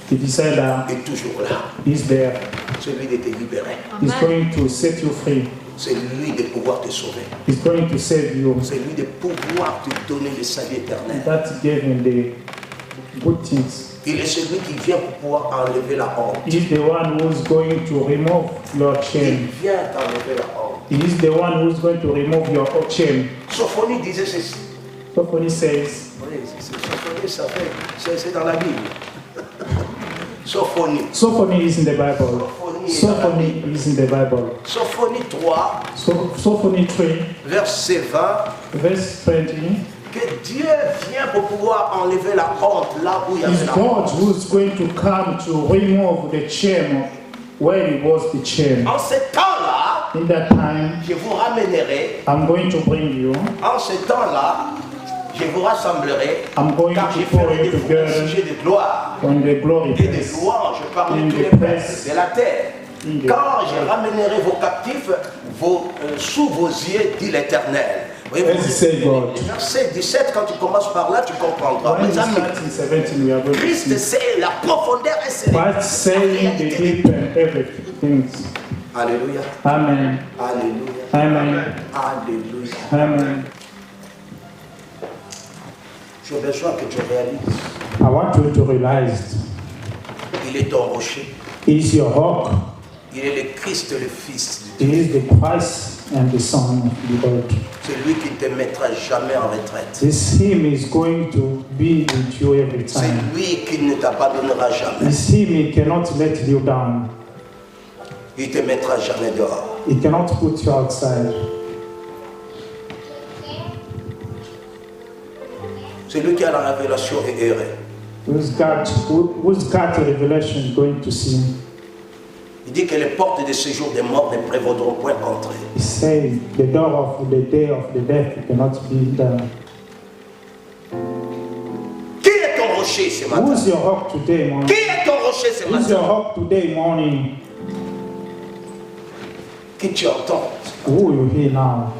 the desire est toujours là. is there. Celui de te libérer. He's going to set you free. C'est lui de pouvoir te sauver. He's going to save you. C'est lui de pouvoir te donner le salut éternel. That gave him the good things. Il est celui qui vient pour pouvoir enlever la honte. He's the one who's going to remove your Il shame. vient enlever la honte. He's the one who's going to remove your shame. Sophonie disait ceci. So when he says, Oui, Sophonie, ça fait, c'est dans la Bible. Sophonie. Sophony is in the Bible. Sophonie Sophonie est dans la Sophonie Bible. is in the Bible. Sophonie 3, Sophonie 3, verset 20, verse 20. que Dieu vient pour pouvoir enlever la honte là où il y avait Is la God honte. who's going to come to remove the shame where it was the shame. En ce temps-là, In that time, je vous ramènerai. I'm going to bring you, En ce temps-là, je vous rassemblerai. I'm going Car to j'ai pour fait you des together sujets de gloire on the glory et des place. louanges parmi In tous the les peuples place. de la terre. In the Quand je ramènerai vos captifs sous vos yeux, dit l'Éternel. Oui, As you say, God. verset 17, quand tu commences par là, tu comprendras. When Mes we amis, start in 17, we are going to Christ see sait la profondeur et c'est Christ saying the deep and everything. Alléluia, Amen. Alléluia, Amen. Alléluia. Amen. J'ai besoin que tu réalises. I want you to realize Il est ton rocher. He's your rock. Il est le Christ, le Fils de Dieu. He is the Christ and the Son of the Lord. C'est lui qui ne te mettra jamais en retraite. This Him is going to be with you every C'est time. lui qui ne t'abandonnera jamais. This Him, He cannot let you down. Il ne te mettra jamais dehors. He cannot put you outside. C'est lui qui a la révélation et erré. Who's got a revelation is going to see? Il dit que les portes de séjour des morts ne prévaudront point contre eux. He says the door of the day of the death cannot be there. Qui est ton rocher ce matin? Who's your rock today morning? Qui est ton rocher ce Who's your matin? rock today morning? Qui tu entends? Who you hear now?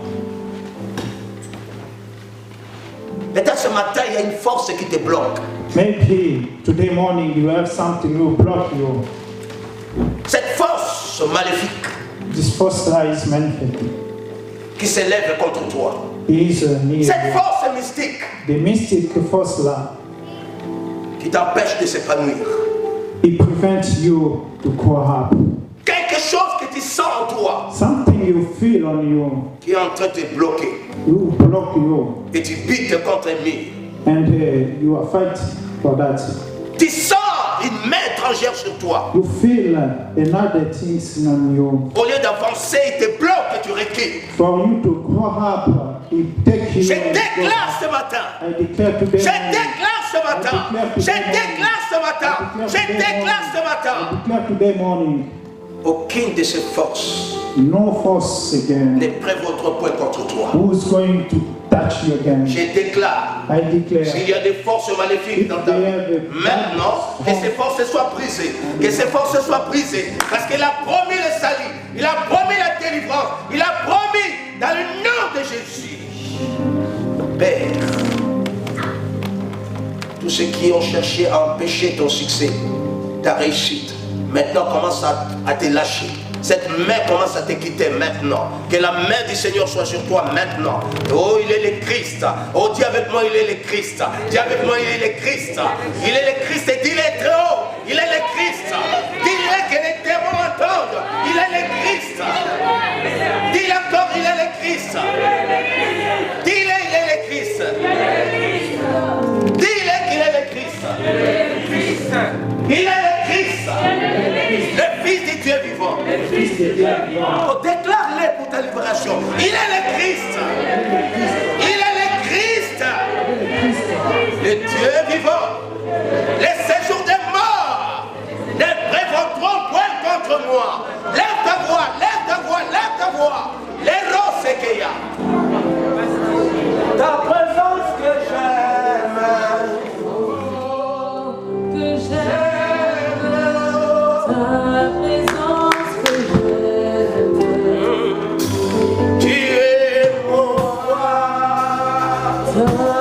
Peut-être ce matin, il y a une force qui te bloque. Maybe today morning you have something will block you. Cette force maléfique This force is manifesting. qui s'élève contre toi. Is near Cette you. force mystique The mystic force là, qui t'empêche de s'épanouir. it prevents you to grow up. Quelque chose que tu sens en toi Something you feel on you, qui est en train de te bloquer. you block you, Et tu bites contre un mur. and you are fighting for that. Tu sens une main étrangère sur toi. You feel another things on you. Au lieu d'avancer, il te bloque et tu recules. For you to grow up, it take you. Je déclare ce matin. I declare today. Je déclare ce matin. Je déclare ce matin. Je déclare ce matin. I declare today morning, Aucune de ces forces no force again. ne prévaudra point contre toi. Who's going to touch you again? Je déclare. I declare. S'il y a des forces maléfiques dans ta vie, maintenant, que ces forces soient brisées. Que ces forces soient brisées. Parce qu'il a promis le salut. Il a promis la délivrance. Il a promis dans le nom de Jésus. Père, tous ceux qui ont cherché à empêcher ton succès, ta réussite, maintenant commence à te lâcher. Cette main commence à te quitter maintenant. Que la main du Seigneur soit sur toi maintenant. Oh, il est le Christ. Oh, dis avec moi, il est le Christ. Dis avec moi, il est le Christ. Il est le Christ et dis-le très haut. Il est le Christ. Dis-le que les démons entendent. Il est le Christ. Dis-le encore, il est le Christ. Dis-le, il est le Christ. Dis-le qu'il est le Christ. Il est le Christ. Le Fils du Dieu vivant. Oh, déclare-le pour ta libération. Il est le Christ. Il est le Christ. Le Dieu vivant. Les séjours des morts ne prévaudront point contre moi. Lève ta voix, lève ta voix, lève ta voix. Les roses qu'il y a. Ta présence que j'aime. Que j'aime ta présence que j'aime. Tu es mon roi. Ta